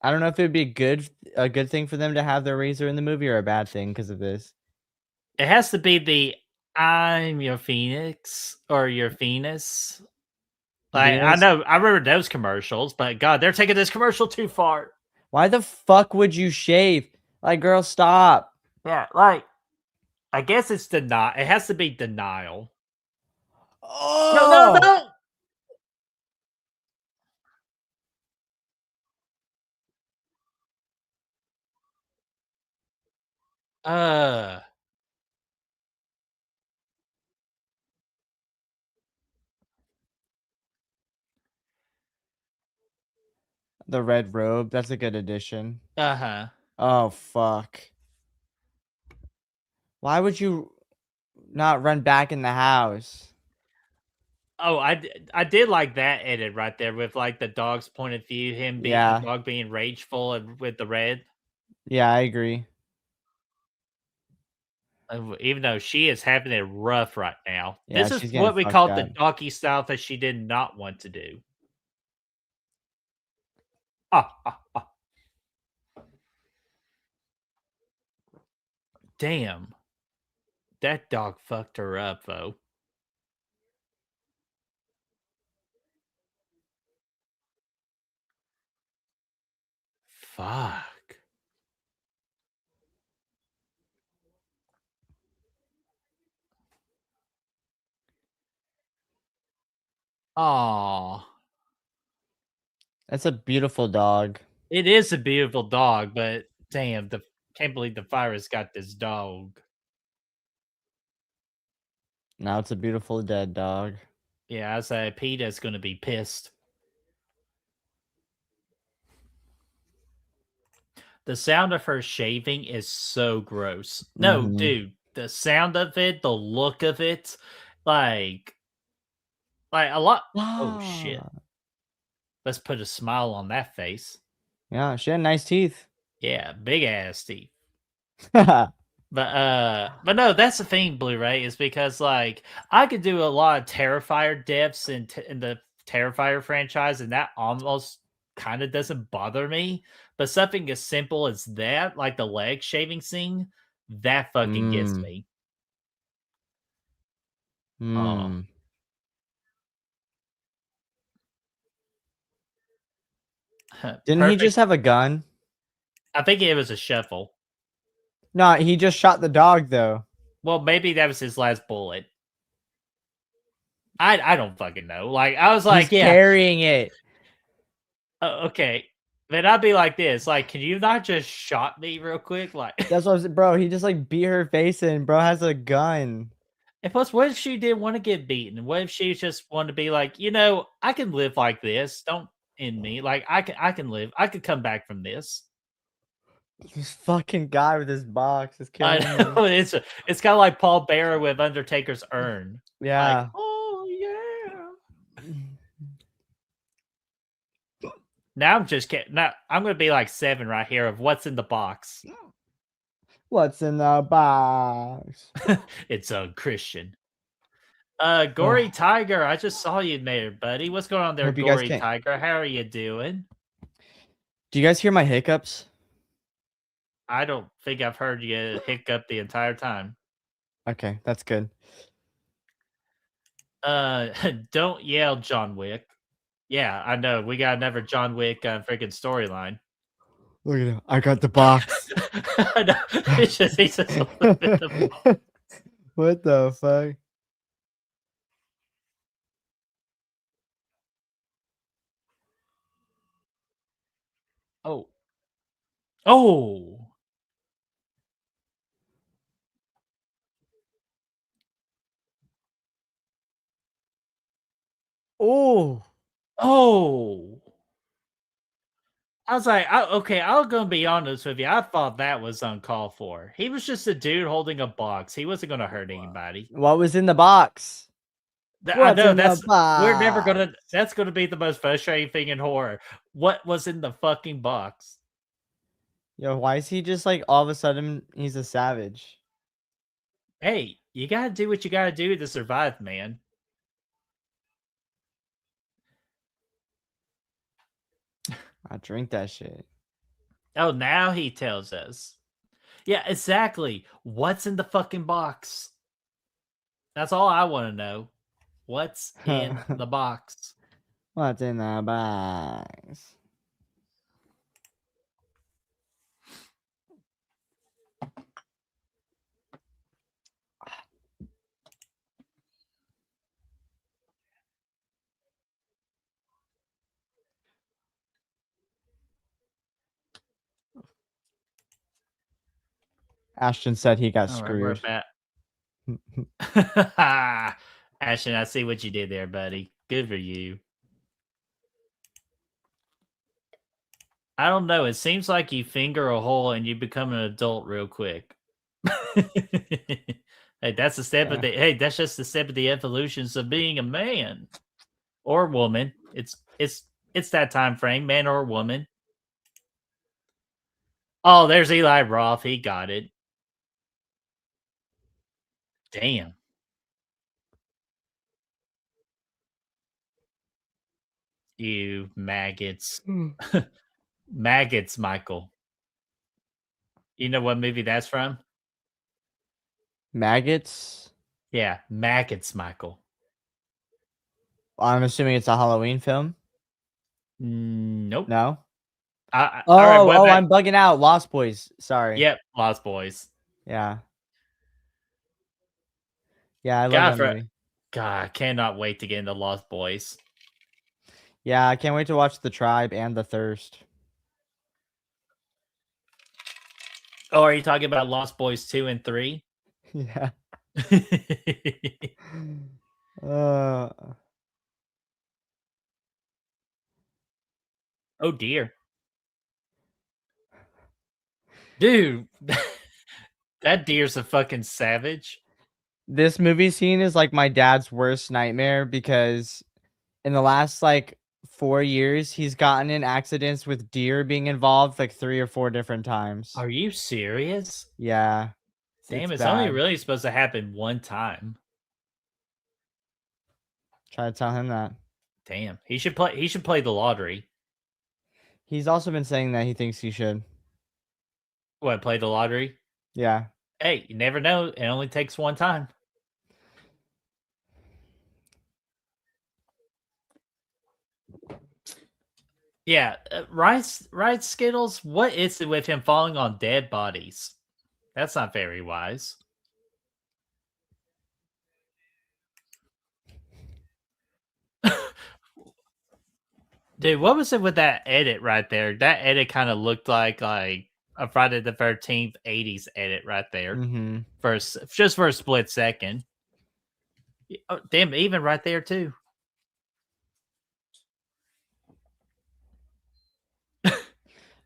I don't know if it would be a good thing for them to have their razor in the movie or a bad thing because of this. It has to be the "I'm your phoenix" or "your Venus." Like I Venus. know, I remember those commercials, but God, they're taking this commercial too far. Why the fuck would you shave? Like, girl, stop. Yeah, like I guess it's denial. It has to be denial. No, no, Oh, no. Uh, the red robe. That's a good addition. uh-huh. Oh fuck. Why would you not run back in the house? Oh, I did like that edit right there with like the dog's point of view, the Yeah. dog being rageful and with the red. Yeah, I agree. Even though she is having it rough right now. Yeah, This is she's getting what we fucked call the up. doggy style that she did not want to do. Ah, ah, ah. Damn. That dog fucked her up, though. Fuck. Aw. That's a beautiful dog. It is a beautiful dog, but damn, the can't believe the virus got this dog. Now it's a beautiful dead dog. Yeah, I say PETA's gonna be pissed. The sound of her shaving is so gross. No, Mm-hmm. dude, the sound of it, the look of it, like a lot. Oh shit. Ah. Let's put a smile on that face. Yeah, she had nice teeth. Yeah, big ass teeth. Yeah. But no, that's the thing, Blu-ray, is because like I could do a lot of Terrifier deaths in the Terrifier franchise, and that almost kind of doesn't bother me. But something as simple as that, like the leg shaving scene, that fucking gets Mm. me. Oh, Mm. Didn't he just perfect. have a gun? I think it was a shuffle. No, he just shot the dog though. Well, maybe that was his last bullet. I don't fucking know. Like I was He's like, yeah, carrying it. okay. Then I'd be like this, like, can you not just shot me real quick? Like, That's what I was, bro. He just like beat her face in. Bro has a gun. and plus, what if she didn't want to get beaten? What if she just wanted to be like, I can live like this. Don't end me. Like, I can live. I could come back from this. This fucking guy with his box is I killing me. know it's kind of like Paul Bearer with Undertaker's urn. Like, Yeah. oh yeah. Now I'm just kidding. Now I'm gonna be like 7 right here of what's in the box. What's in the box? It's a Christian. Gory Oh, Tiger, I just saw you there, buddy. What's going on there, hope you guys Gory can't. Tiger? How are you doing? Do you guys hear my hiccups? I don't think I've heard you hiccup the entire time. Okay, that's good. Uh, don't yell, John Wick. Yeah, I know. We got another John Wick freaking storyline. Look at him. I got the box. I know. He's just a little bit of- What the fuck? Oh. Oh. Oh, Oh, I was like, okay, I'm gonna be honest with you. I thought that was uncalled for. He was just a dude holding a box. He wasn't gonna hurt anybody. what was in the box? I What's know in the we're never box? gonna. That's gonna be the most frustrating thing in horror. What was in the fucking box? Yo, why is he just like all of a sudden he's a savage? Hey, you gotta do what you gotta do to survive, man. I drink that shit. Oh, now he tells us. Yeah, exactly. What's in the fucking box? That's all I want to know. What's in the box? What's in the box? Ashton said he got All right, we're screwed. back. Ashton, I see what you did there, buddy. Good for you. I don't know. It seems like you finger a hole and you become an adult real quick. Hey, that's a step of Yeah. the. Hey, that's just the step of the evolutions of being a man or woman. It's that time frame, man or woman. Oh, there's Eli Roth. He got it. Damn. You maggots. Maggots, Michael. You know what movie that's from? Maggots? Yeah, maggots, Michael. I'm assuming it's a Halloween film. Nope. No. All right, Oh, what oh, about? I'm bugging out. Lost Boys. Sorry. Yep, Lost Boys. Yeah. Yeah, I love God, that movie. God, I cannot wait to get into Lost Boys. Yeah, I can't wait to watch The Tribe and The Thirst. Oh, are you talking about Lost Boys 2 and 3? Yeah. Uh, Oh dear. Dude, that deer's a fucking savage. this movie scene is like my dad's worst nightmare because in the last like 4 years, he's gotten in accidents with deer being involved like 3 or 4 different times. Are you serious? Yeah, Damn, it's it's only bad. really supposed to happen one time. Try to tell him that. Damn. He should play the lottery. He's also been saying that he thinks he should. What, play the lottery? Yeah. Hey, you never know. It only takes one time. Yeah, right, Skittles. What is it with him falling on dead bodies? That's not very wise. Dude, what was it with that edit right there? That edit kind of looked like a Friday the 13th 80s edit right there. Mm-hmm. Just for a split second. Oh, damn, even right there too.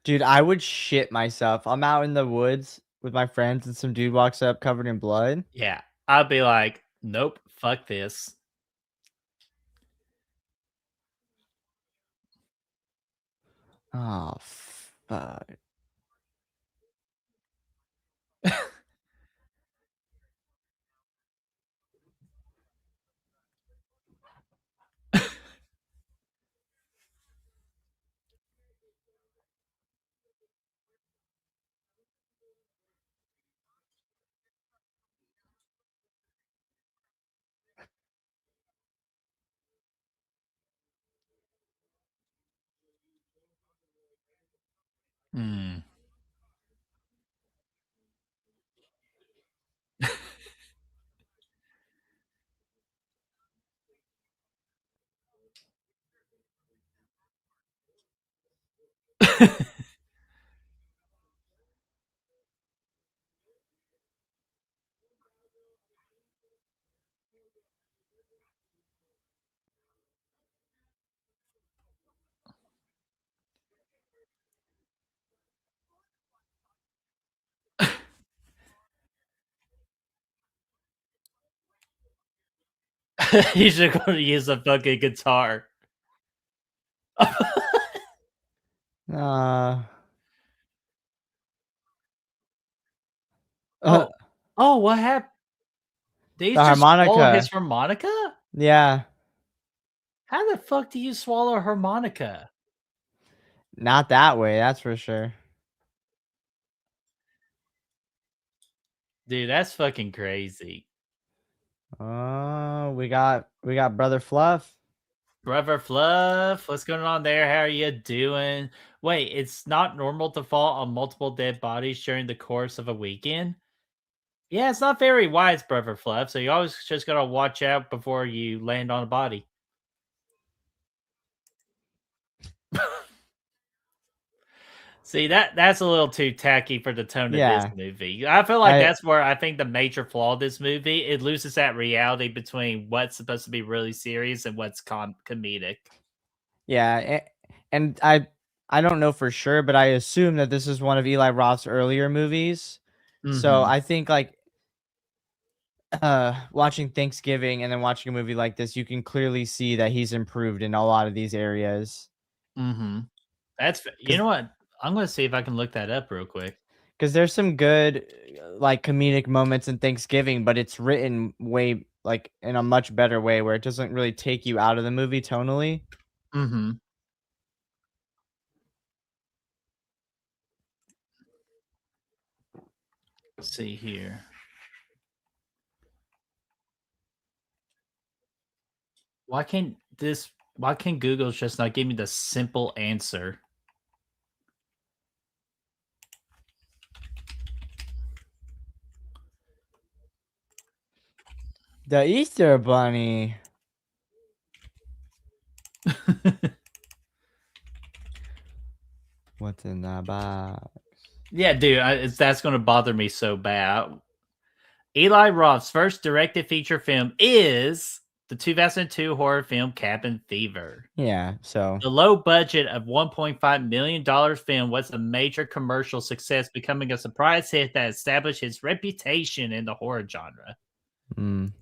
Dude, I would shit myself. I'm out in the woods with my friends and some dude walks up covered in blood. Yeah, I'd be like, nope, fuck this. Oh, fuck. Hmm. He's just going to use a fucking guitar. Uh, Oh, oh, what happened? Did he the just swallow his harmonica. harmonica? Yeah, How the fuck do you swallow a harmonica? not that way. That's for sure. Dude, that's fucking crazy. We got Brother Fluff. Brother Fluff, what's going on there? How are you doing? Wait, it's not normal to fall on multiple dead bodies during the course of a weekend? Yeah, it's not very wise, Brother Fluff. So you always just gotta watch out before you land on a body. See, that's a little too tacky for the tone of this Yeah. movie. I feel like I that's where I think the major flaw of this movie, it loses that reality between what's supposed to be really serious and what's comedic. yeah, and I don't know for sure, but I assume that this is one of Eli Roth's earlier movies. So Mhm. I think like watching Thanksgiving and then watching a movie like this, you can clearly see that he's improved in a lot of these areas. Mhm. That's you 'Cause know what? I'm gonna see if I can look that up real quick. Because there's some good like comedic moments in Thanksgiving, but it's written way like in a much better way where it doesn't really take you out of the movie tonally. Mhm. Let's see here. Why can't Google just not give me the simple answer? The Easter Bunny. What's in that box? Yeah, dude, that's gonna bother me so bad. Eli Roth's first directed feature film is the 2002 horror film Cabin Fever. Yeah, so The low budget of $1.5 million film was a major commercial success, becoming a surprise hit that established his reputation in the horror genre. mm,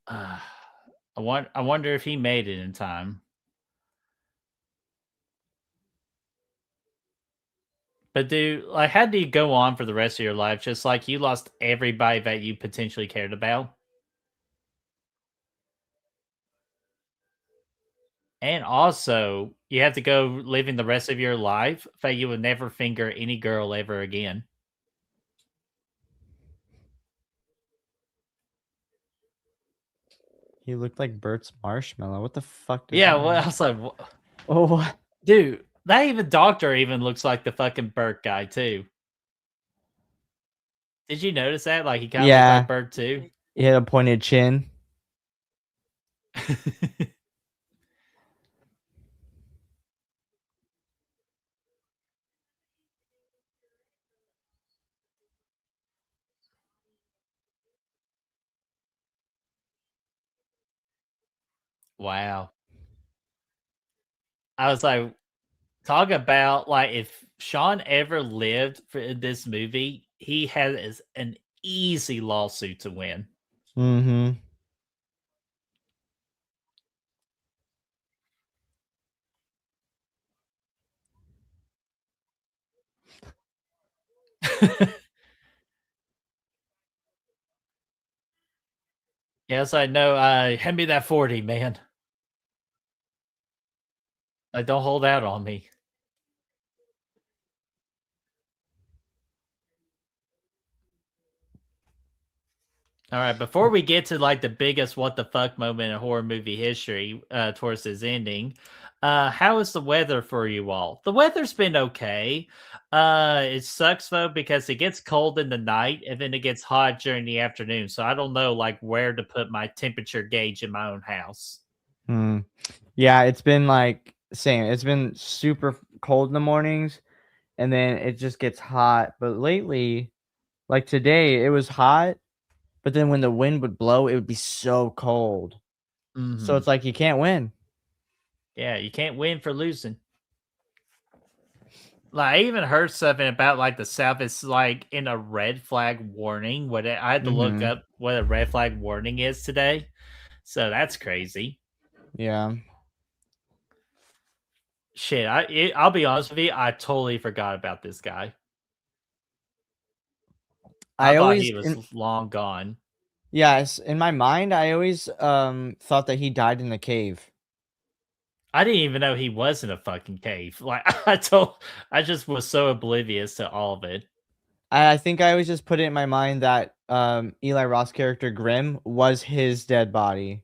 I wonder if he made it in time. But dude, like, how do you go on for the rest of your life? Just like you lost everybody that you potentially cared about. And also, you have to go living the rest of your life that you would never finger any girl ever again. he looked like Bert's marshmallow. What the fuck does Yeah, that well, I mean? was like, Oh, what? dude, that even doctor even looks like the fucking Burt guy too. Did you notice that? Like he kind of looked like Yeah, Burt too. he had a pointed chin. Wow. I was like, talk about like if Sean ever lived for this movie, he has an easy lawsuit to win. Mm-hmm. Yes, I know. Hand me that 40, man. Like, don't hold out on me. All right, before we get to like the biggest what the fuck moment in horror movie history, towards this ending, how is the weather for you all? The weather's been okay. It sucks though because it gets cold in the night and then it gets hot during the afternoon. So I don't know like where to put my temperature gauge in my own house. Mm. Yeah, it's been like same. It's been super cold in the mornings and then it just gets hot. But lately, like today, it was hot, but then when the wind would blow, it would be so cold. So Mhm. it's like you can't win. Yeah, you can't win for losing. Like, I even heard something about like the South is like in a red flag warning. I had to look Mhm. up what a red flag warning is today. So that's crazy. Yeah. Shit, I'll be honest with you, I totally forgot about this guy. I I thought always he was long gone. yes, in my mind, I always thought that he died in the cave. I didn't even know he was in a fucking cave. Like I just was so oblivious to all of it. I think I always just put it in my mind that Eli Roth's character Grim was his dead body.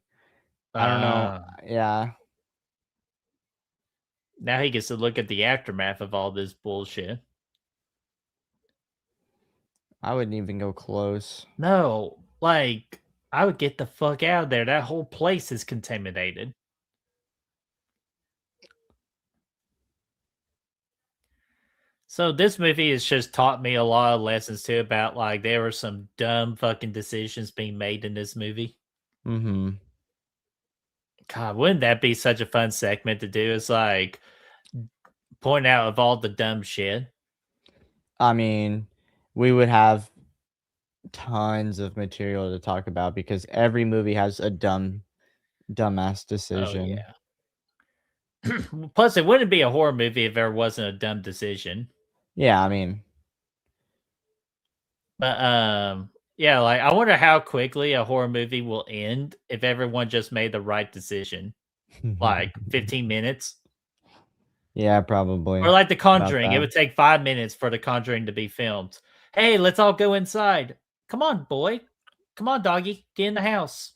I don't know. Uh, Yeah. Now he gets to look at the aftermath of all this bullshit. I wouldn't even go close. No, like I would get the fuck out of there. That whole place is contaminated. So this movie has just taught me a lot of lessons too about like there were some dumb fucking decisions being made in this movie. Mhm. God, wouldn't that be such a fun segment to do? It's like point out of all the dumb shit. I mean, we would have tons of material to talk about because every movie has a dumbass Oh decision. yeah. Plus, it wouldn't be a horror movie if there wasn't a dumb decision. Yeah, I mean, But yeah, like I wonder how quickly a horror movie will end if everyone just made the right decision. Like 15 minutes. yeah, probably Or like The about Conjuring, it that. would take 5 minutes for The Conjuring to be filmed. Hey, let's all go inside. Come on, boy. Come on, doggy. Get in the house.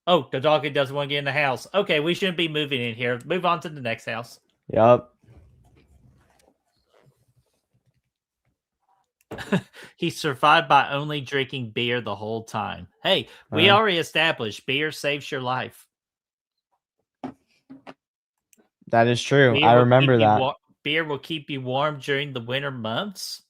Oh, the doggy doesn't want to get in the house. Okay, we shouldn't be moving in here. Move on to the next house. Yup. He survived by only drinking beer the whole time. Hey, we Huh? already established beer saves your life. That is true. Beer I will keep remember you that. beer will keep you warm during the winter months.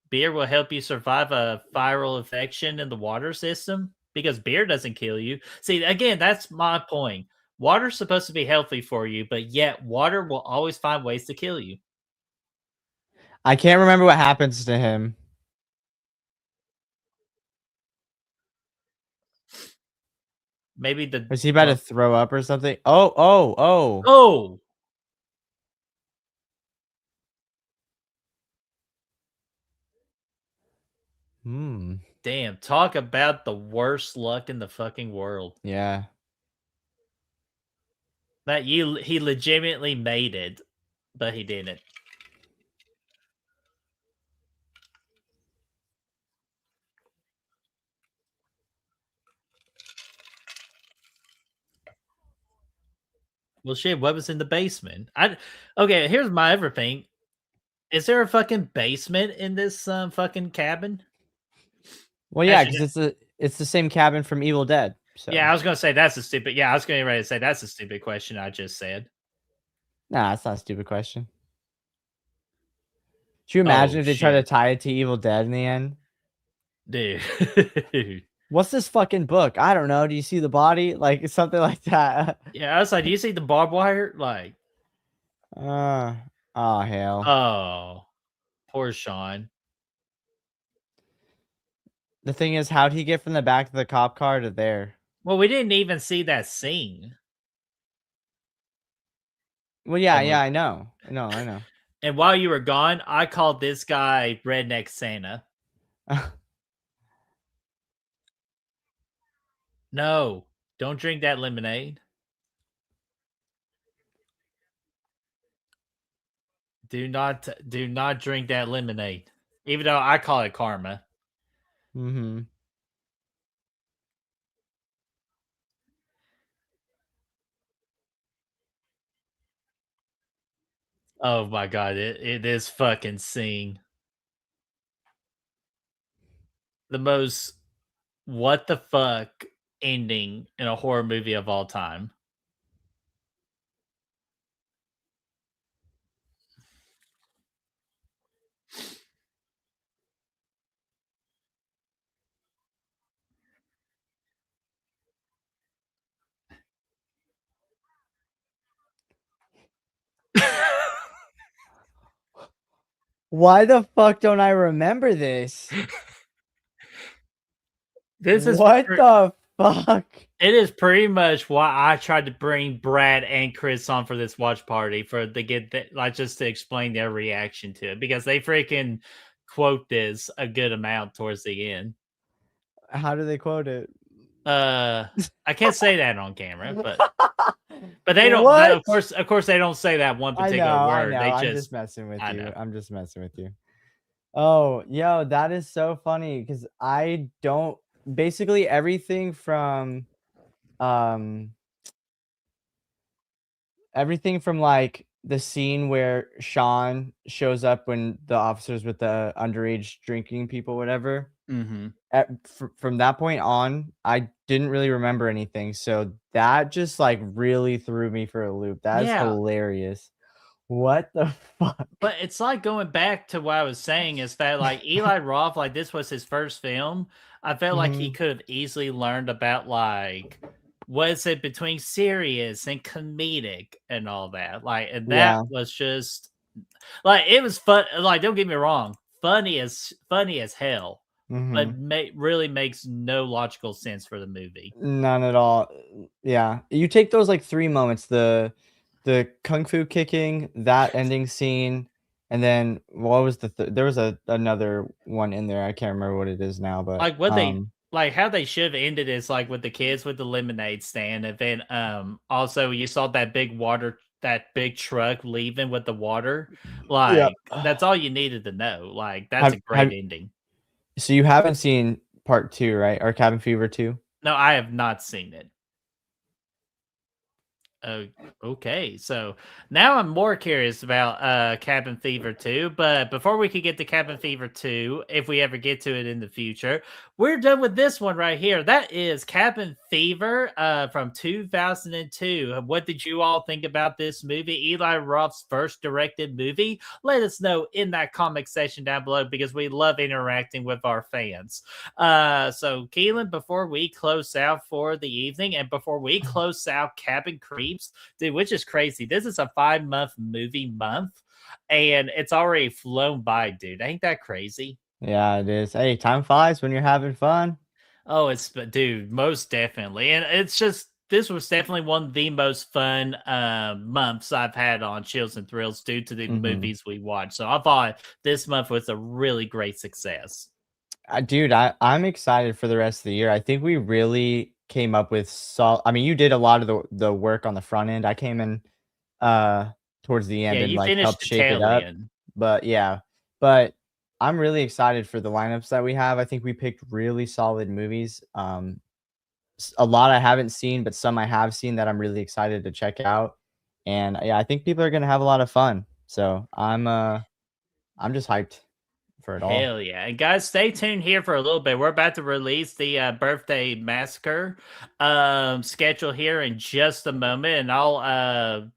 Beer will help you survive a viral infection in the water system because beer doesn't kill you. See, again, that's my point. Water's supposed to be healthy for you, but yet water will always find ways to kill you. I can't remember what happens to him. Maybe the Was he about to throw up or something? Oh, oh, oh. oh, Hmm. damn, talk about the worst luck in the fucking world. Yeah. That he legitimately made it, but he didn't. Well, shit, what was in the basement? Okay, here's my other thing. Is there a fucking basement in this fucking cabin? Well, yeah, Actually, because it's the same cabin from Evil Dead. So yeah, I was gonna say that's a stupid. Yeah, I was getting ready to say that's a stupid question I just said. nah, that's not a stupid question. Could you imagine Oh if they try to shit, tie it to Evil Dead in the end? dude. What's this fucking book? I don't know. Do you see the body? Like something like that. Yeah, I was like, do you see the barbed wire? Like, uh, oh hell. oh, poor Sean. The thing is, how'd he get from the back of the cop car to there? Well, we didn't even see that scene. Well, yeah, And, yeah, I know. I know. and while you were gone, I called this guy Redneck Santa. No, don't drink that lemonade. Do not drink that lemonade. Even though I call it karma. Mm-hmm. Oh my god, it is fucking scene. The most what the fuck ending in a horror movie of all time. Why the fuck don't I remember this? This is What the fuck? it is pretty much why I tried to bring Brad and Chris on for this watch party to get like just to explain their reaction to it because they freaking quote this a good amount towards the end. How do they quote it? I can't say that on camera, but they don't. What? Of course, they don't say that one I particular know, word. I know. They I'm just just messing with I you. know. I'm just messing with you. Oh, yo, that is so funny because I don't basically everything from um like the scene where Sean shows up when the officers with the underage drinking people, whatever. Mm-hmm. From that point on, I didn't really remember anything. So that just like really threw me for a loop. That is Yeah. hilarious. What the fuck? But it's like going back to what I was saying is that like Eli Roth, like this was his first film. I felt like he Mhm. could have easily learned about like what is it between serious and comedic and all that. Like, and that Yeah. was just like it was fun. Like, don't get me wrong, funny as hell, but Mhm. really makes no logical sense for the movie. None at all. Yeah. You take those like 3 moments, the kung fu kicking, that ending scene, and then what was there was another one in there. I can't remember what it is now, but Like what they like how they should have ended is like with the kids with the lemonade stand, and then also you saw that big truck leaving with the water. yeah. Like that's all you needed to know. Like that's a Have great ending. so you haven't seen part 2, right? Or Cabin Fever 2? No, I have not seen it. Oh, okay. So now I'm more curious about Cabin Fever 2, but before we could get to Cabin Fever 2, if we ever get to it in the future, we're done with this one right here. That is Cabin Fever from 2002. What did you all think about this movie? Eli Roth's first directed movie? Let us know in that comment section down below because we love interacting with our fans. So Keelinn, before we close out for the evening and before we close out Cabin Creeps, dude, which is crazy. This is a 5-month movie month and it's already flown by, dude. Ain't that crazy? Yeah, it is. Hey, time flies when you're having fun. Oh, dude, most definitely. And it's just this was definitely one of the most fun months I've had on Chills and Thrills due to the Mhm. movies we watched. So I thought this month was a really great success. Dude, I'm excited for the rest of the year. I think we really came up with I mean, you did a lot of the work on the front end. I came in towards the Yeah, end and you like finished helped the shape it tail up. end. But yeah, but I'm really excited for the lineups that we have. I think we picked really solid movies. A lot I haven't seen, but some I have seen that I'm really excited to check out. And yeah, I think people are gonna have a lot of fun. So I'm just hyped for it all. Hell yeah. And guys, stay tuned here for a little bit. We're about to release the birthday massacre schedule here in just a moment. And I'll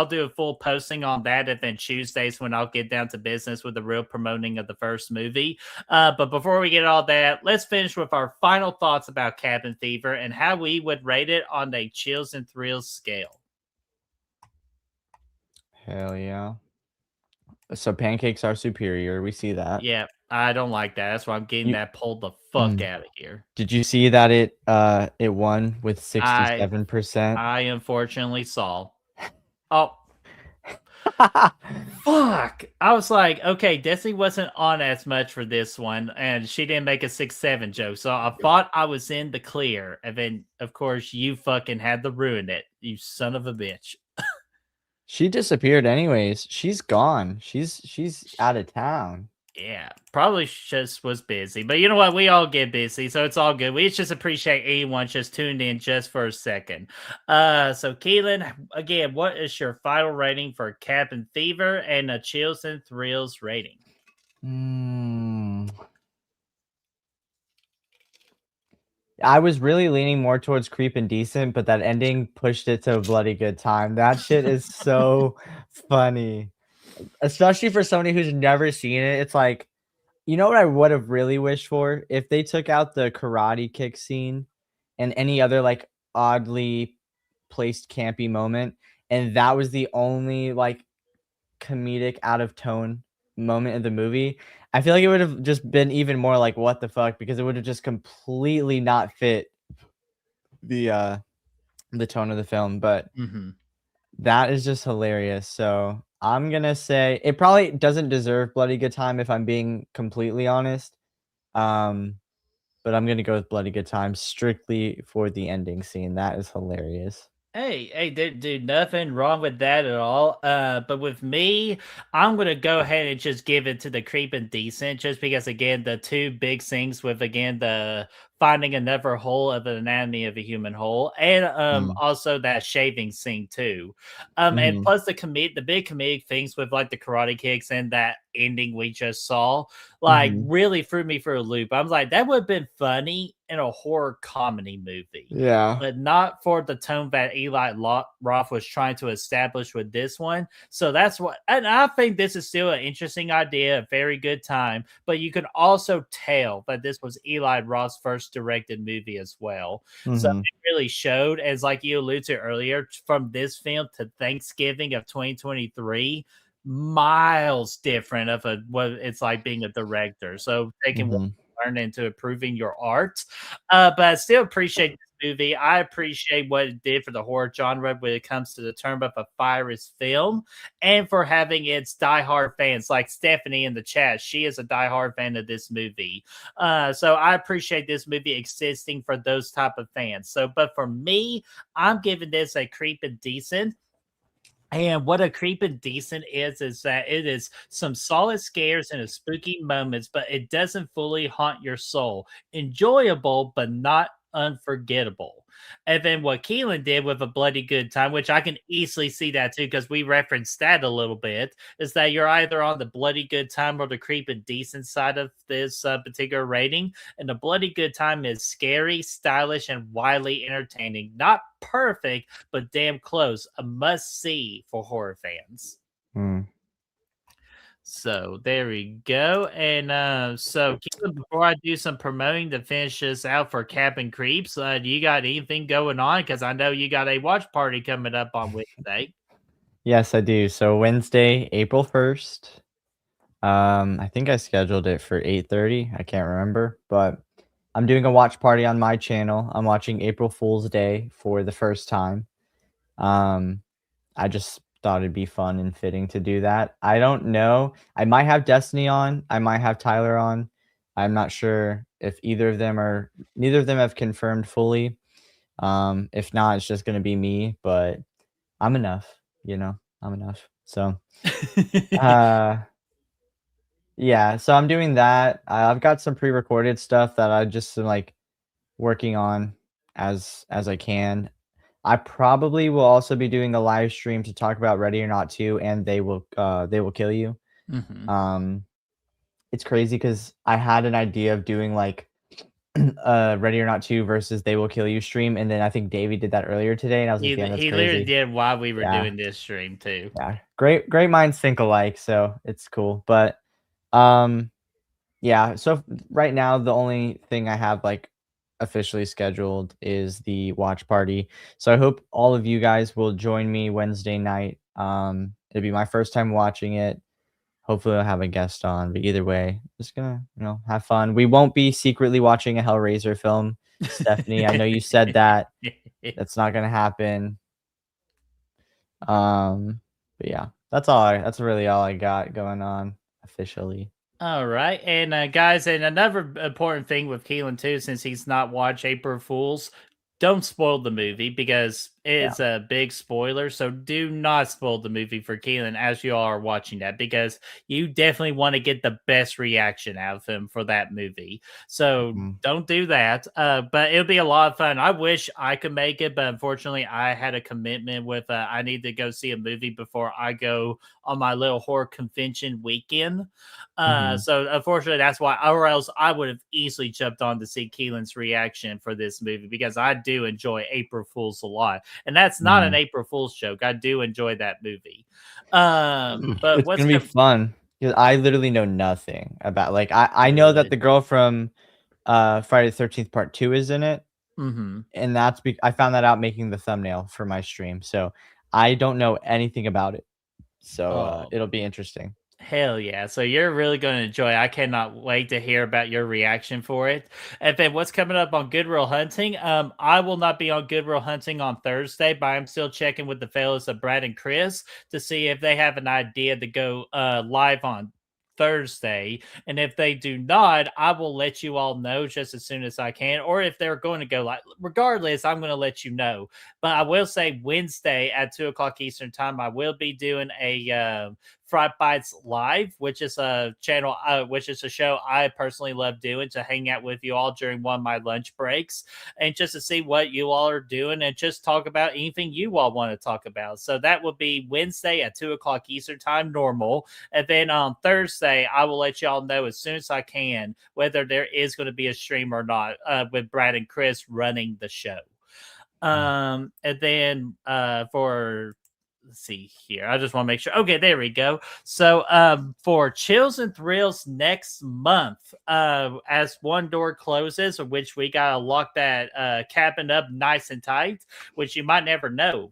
do a full posting on that and then Tuesdays when I'll get down to business with the real promoting of the first movie. But before we get all that, let's finish with our final thoughts about Cabin Fever and how we would rate it on a chills and thrills scale. Hell yeah. So pancakes are superior. We see that. Yeah, I don't like that. That's why I'm getting You that pulled the fuck mm. out of here. Did you see that it won with I 67%? I unfortunately saw. Oh, fuck. I was like, okay, Destiny wasn't on as much for this one, and she didn't make a 6-7 joke. So I thought I was in the clear. And then, of course, you fucking had to ruin it, you son of a bitch. She disappeared anyways. She's gone. She's out of town. Yeah, probably just was busy. But you know what? We all get busy, so it's all good. We just appreciate anyone just tuned in just for a second. So Keelinn, again, what is your final rating for Cabin Fever and a Chills and Thrills rating? I was really leaning more towards creep and decent, but that ending pushed it to a bloody good time. That shit is so funny. Especially for somebody who's never seen it. It's like, you know what I would have really wished for? If they took out the karate kick scene and any other like oddly placed campy moment, and that was the only like comedic out of tone moment of the movie, I feel like it would have just been even more like what the fuck, because it would have just completely not fit the tone of the film. But Hmm. that is just hilarious. So I'm gonna say it probably doesn't deserve Bloody Good Time if I'm being completely honest. Um, but I'm gonna go with Bloody Good Time strictly for the ending scene. That is hilarious. Hey, dude, nothing wrong with that at all. But with me, I'm gonna go ahead and just give it to the creep and decent, just because again, the two big things with again the finding another hole of an anatomy of a human hole, and Mm. also that shaving scene too. And Mhm. plus the big comedic things with like the karate kicks and that ending we just saw, like Mhm. really threw me for a loop. I was like, that would have been funny in a horror comedy movie, Yeah. but not for the tone that Roth was trying to establish with this one. So that's what, and I think this is still an interesting idea, a very good time. But you can also tell that this was Eli Roth's first directed movie as well. So Mhm. it really showed, as like you alluded to earlier, from this film to Thanksgiving of 2023. Miles different of what it's like being a director. So taking what Mhm. you learn into improving your art, but I still appreciate this movie. I appreciate what it did for the horror genre when it comes to the turn up a virus film, and for having its diehard fans like Stephanie in the chat. She is a diehard fan of this movie. So I appreciate this movie existing for those type of fans. So, but for me, I'm giving this a creep and decent. And what a creeping decent is that it is some solid scares and spooky moments, but it doesn't fully haunt your soul. Enjoyable, but not unforgettable. And then what Keelan did with a bloody good time, which I can easily see that too, because we referenced that a little bit, is that you're either on the bloody good time or the creeping decent side of this particular rating. And the bloody good time is scary, stylish, and widely entertaining. Not perfect, but damn close. A must see for horror fans. Mm. So there we go. And so Keelan, before I do some promoting to finish this out for Cap and Creeps, do you got anything going on? Because I know you got a watch party coming up on Wednesday. Yes, I do. So Wednesday, April 1st. I think I scheduled it for 8:30. I can't remember, but I'm doing a watch party on my channel. I'm watching April Fool's Day for the first time. Um, I just thought it'd be fun and fitting to do that. I don't know. I might have Destiny on. I might have Tyler on. I'm not sure if neither of them have confirmed fully. If not, it's just gonna be me, but I'm enough, I'm enough. So, uh yeah, so I'm doing that. I've got some pre-recorded stuff that I just am, like, working on as I can. I probably will also be doing a live stream to talk about Ready or Not 2 and They Will Kill You. Mhm. Um, it's crazy because I had an idea of doing, like, Ready or Not 2 versus They Will Kill You stream, and then I think Davey did that earlier today, and I was like, "Yeah, that's He literally crazy." did while we were Yeah, doing this stream too. yeah. Great minds think alike, so it's cool, but, um yeah, so right now, the only thing I have, like, officially scheduled is the watch party. So I hope all of you guys will join me Wednesday night. It'll be my first time watching it. Hopefully, I'll have a guest on, but either way, just gonna, have fun. We won't be secretly watching a Hellraiser film, Stephanie. I know you said that. That's not gonna happen. But yeah, that's really all I got going on officially. All right, and guys, and another important thing with Keelan too, since he's not watched April Fools, don't spoil the movie because Yeah. it's a big spoiler. So do not spoil the movie for Keelan as you all are watching that, because you definitely want to get the best reaction out of him for that movie. So Mhm. don't do that. But it'll be a lot of fun. I wish I could make it, but unfortunately, I had a commitment with. I need to go see a movie before I go on my little horror convention weekend. Mhm. So unfortunately, that's why, or else I would have easily jumped on to see Keelan's reaction for this movie, because I do enjoy April Fools a lot, and that's not an Mhm. April Fools joke. I do enjoy that movie. But It's what's gonna be good? fun, 'cause I literally know nothing about, like, I know that Really? the girl from, Friday the 13th Part 2 is in it, Mm-hmm. and I found that out making the thumbnail for my stream, so I don't know anything about it. So, Oh, it'll be interesting. Hell yeah. So you're really going to enjoy it. I cannot wait to hear about your reaction for it. And then what's coming up on Good Will Hunting? I will not be on Good Will Hunting on Thursday, but I'm still checking with the fellas of Brad and Chris to see if they have an idea to go live on Thursday. And if they do not, I will let you all know just as soon as I can. Or if they're going to go live, regardless, I'm going to let you know. But I will say Wednesday at 2 o'clock Eastern time, I will be doing a Fright Bites Live, which is a channel, which is a show I personally love doing to hang out with you all during one of my lunch breaks and just to see what you all are doing and just talk about anything you all want to talk about. So that will be Wednesday at 2 o'clock Eastern time, normal. And then on Thursday, I will let y'all know as soon as I can whether there is going to be a stream or not with Brad and Chris running the show. And then for let's see here. I just want to make sure. Okay, there we go. So for Chills and Thrills next month, as one door closes, which we gotta lock that cabin up nice and tight, which you might never know.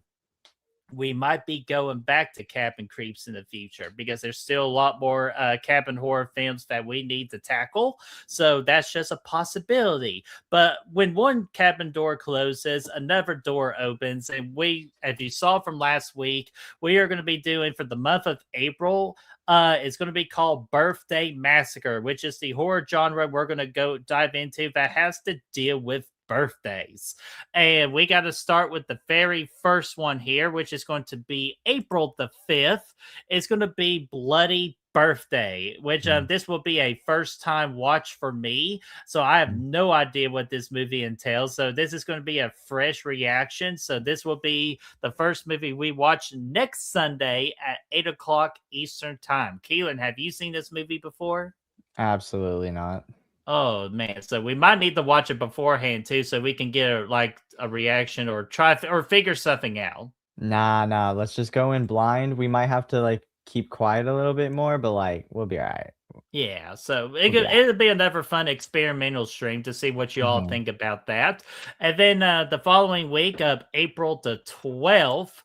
We might be going back to cabin creeps in the future because there's still a lot more cabin horror films that we need to tackle. So that's just a possibility. But when one cabin door closes, another door opens. And we, as you saw from last week, we are going to be doing for the month of April. It's going to be called Birthday Massacre, which is the horror genre we're going to go dive into that has to deal with birthdays. And we got to start with the very first one here, which is going to be April the 5th. It's going to be Bloody Birthday, which this will be a first time watch for me. So I have no idea what this movie entails. So this is going to be a fresh reaction. So this will be the first movie we watch next Sunday at 8 o'clock Eastern time. Keelinn, have you seen this movie before? Absolutely not. Oh man, so we might need to watch it beforehand too, so we can get a reaction or try or figure something out. Nah. Let's just go in blind. We might have to like keep quiet a little bit more, but like we'll be all right. Yeah, so Yeah. it'll be another fun experimental stream to see what you all Mhm. think about that. And then the following week of April the 12th,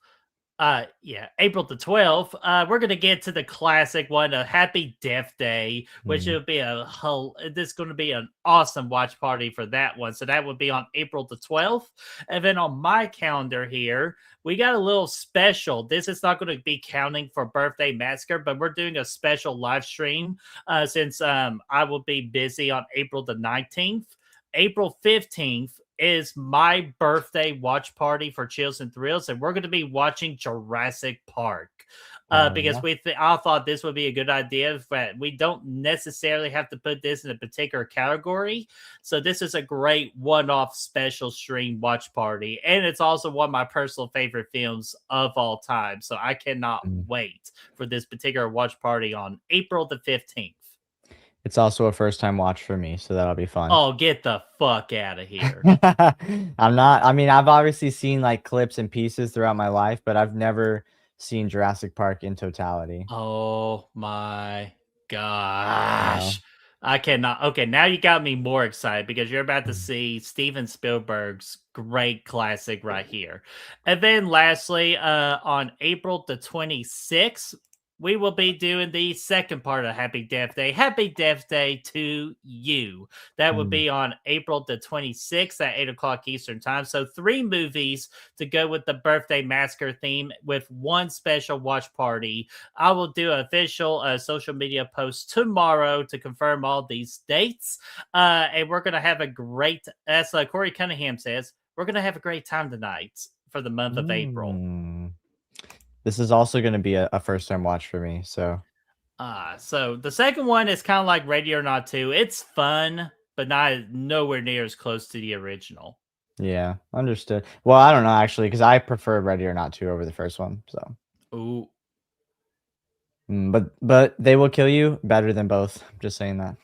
April the 12th. We're gonna get to the classic one, a Happy Death Day, which Mm. will be this is gonna be an awesome watch party for that one. So that would be on April the 12th. And then on my calendar here, we got a little special. This is not going to be counting for Birthday Massacre, but we're doing a special live stream since I will be busy on April the 19th. April 15th is my birthday watch party for Chills and Thrills, and we're going to be watching Jurassic Park. Oh Because yeah. I thought this would be a good idea, but we don't necessarily have to put this in a particular category. So this is a great one-off special stream watch party, and it's also one of my personal favorite films of all time. So I cannot Mm. wait for this particular watch party on April the 15th. It's also a first time watch for me, so that'll be fun. Oh, get the fuck out of here. I'm not I mean, I've obviously seen like clips and pieces throughout my life, but I've never seen Jurassic Park in totality. Oh my You know? gosh. I cannot. Okay, now you got me more excited because you're about to Mm. see Steven Spielberg's great classic right here. And then lastly, on April the 26th, we will be doing the second part of Happy Death Day. Happy Death Day to you. That would Mm. be on April the 26th at 8 o'clock Eastern Time. So 3 movies to go with the birthday massacre theme with one special watch party. I will do an official social media post tomorrow to confirm all these dates. And we're going to have a great, as Corey Cunningham says, we're going to have a great time tonight for the month of April. Mm. This is also gonna be a first time watch for me, so So the second one is kind of like Ready or Not 2. It's fun, but not nowhere near as close to the original. yeah, understood. Well, I don't know actually, because I prefer Ready or Not 2 over the first one, so Ooh. but They Will Kill You better than both. I'm just saying that.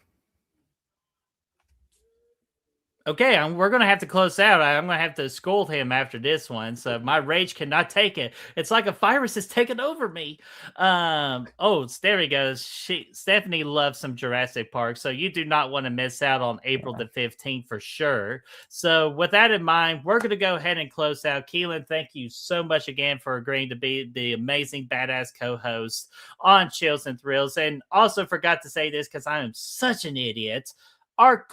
Okay, we're going to have to close out. I'm going to have to scold him after this one. So my rage cannot take it. It's like a virus is taking over me. There he goes. Stephanie loves some Jurassic Park. So you do not want to miss out on April the 15th for sure. So with that in mind, we're going to go ahead and close out. Keelinn, thank you so much again for agreeing to be the amazing badass co-host on Chills and Thrills. And also forgot to say this because I am such an idiot. Our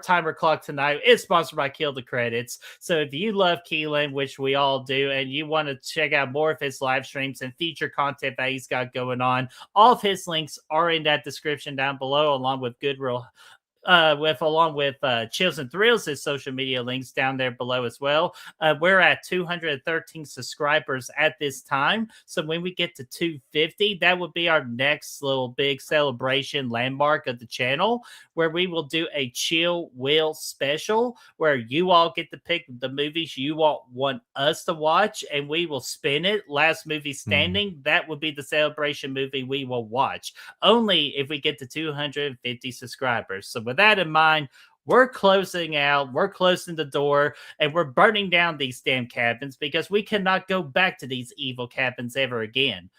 timer clock tonight is sponsored by Kill the Credits. So if you love Keelinn, which we all do, and you want to check out more of his live streams and feature content that he's got going on, all of his links are in that description down below, along with Goodwill. Along with Chills and Thrills, his social media links down there below as well. We're at 213 subscribers at this time. So when we get to 250, that would be our next little big celebration landmark of the channel, where we will do a Chill Will special, where you all get to pick the movies you all want us to watch, and we will spin it. Last movie standing, that would be the celebration movie we will watch. Only if we get to 250 subscribers. So with that in mind, we're closing out, we're closing the door, and we're burning down these damn cabins because we cannot go back to these evil cabins ever again.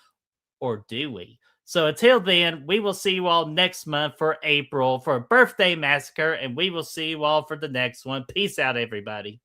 Or do we? So until then, we will see you all next month for April for a birthday massacre, and we will see you all for the next one. Peace out, everybody.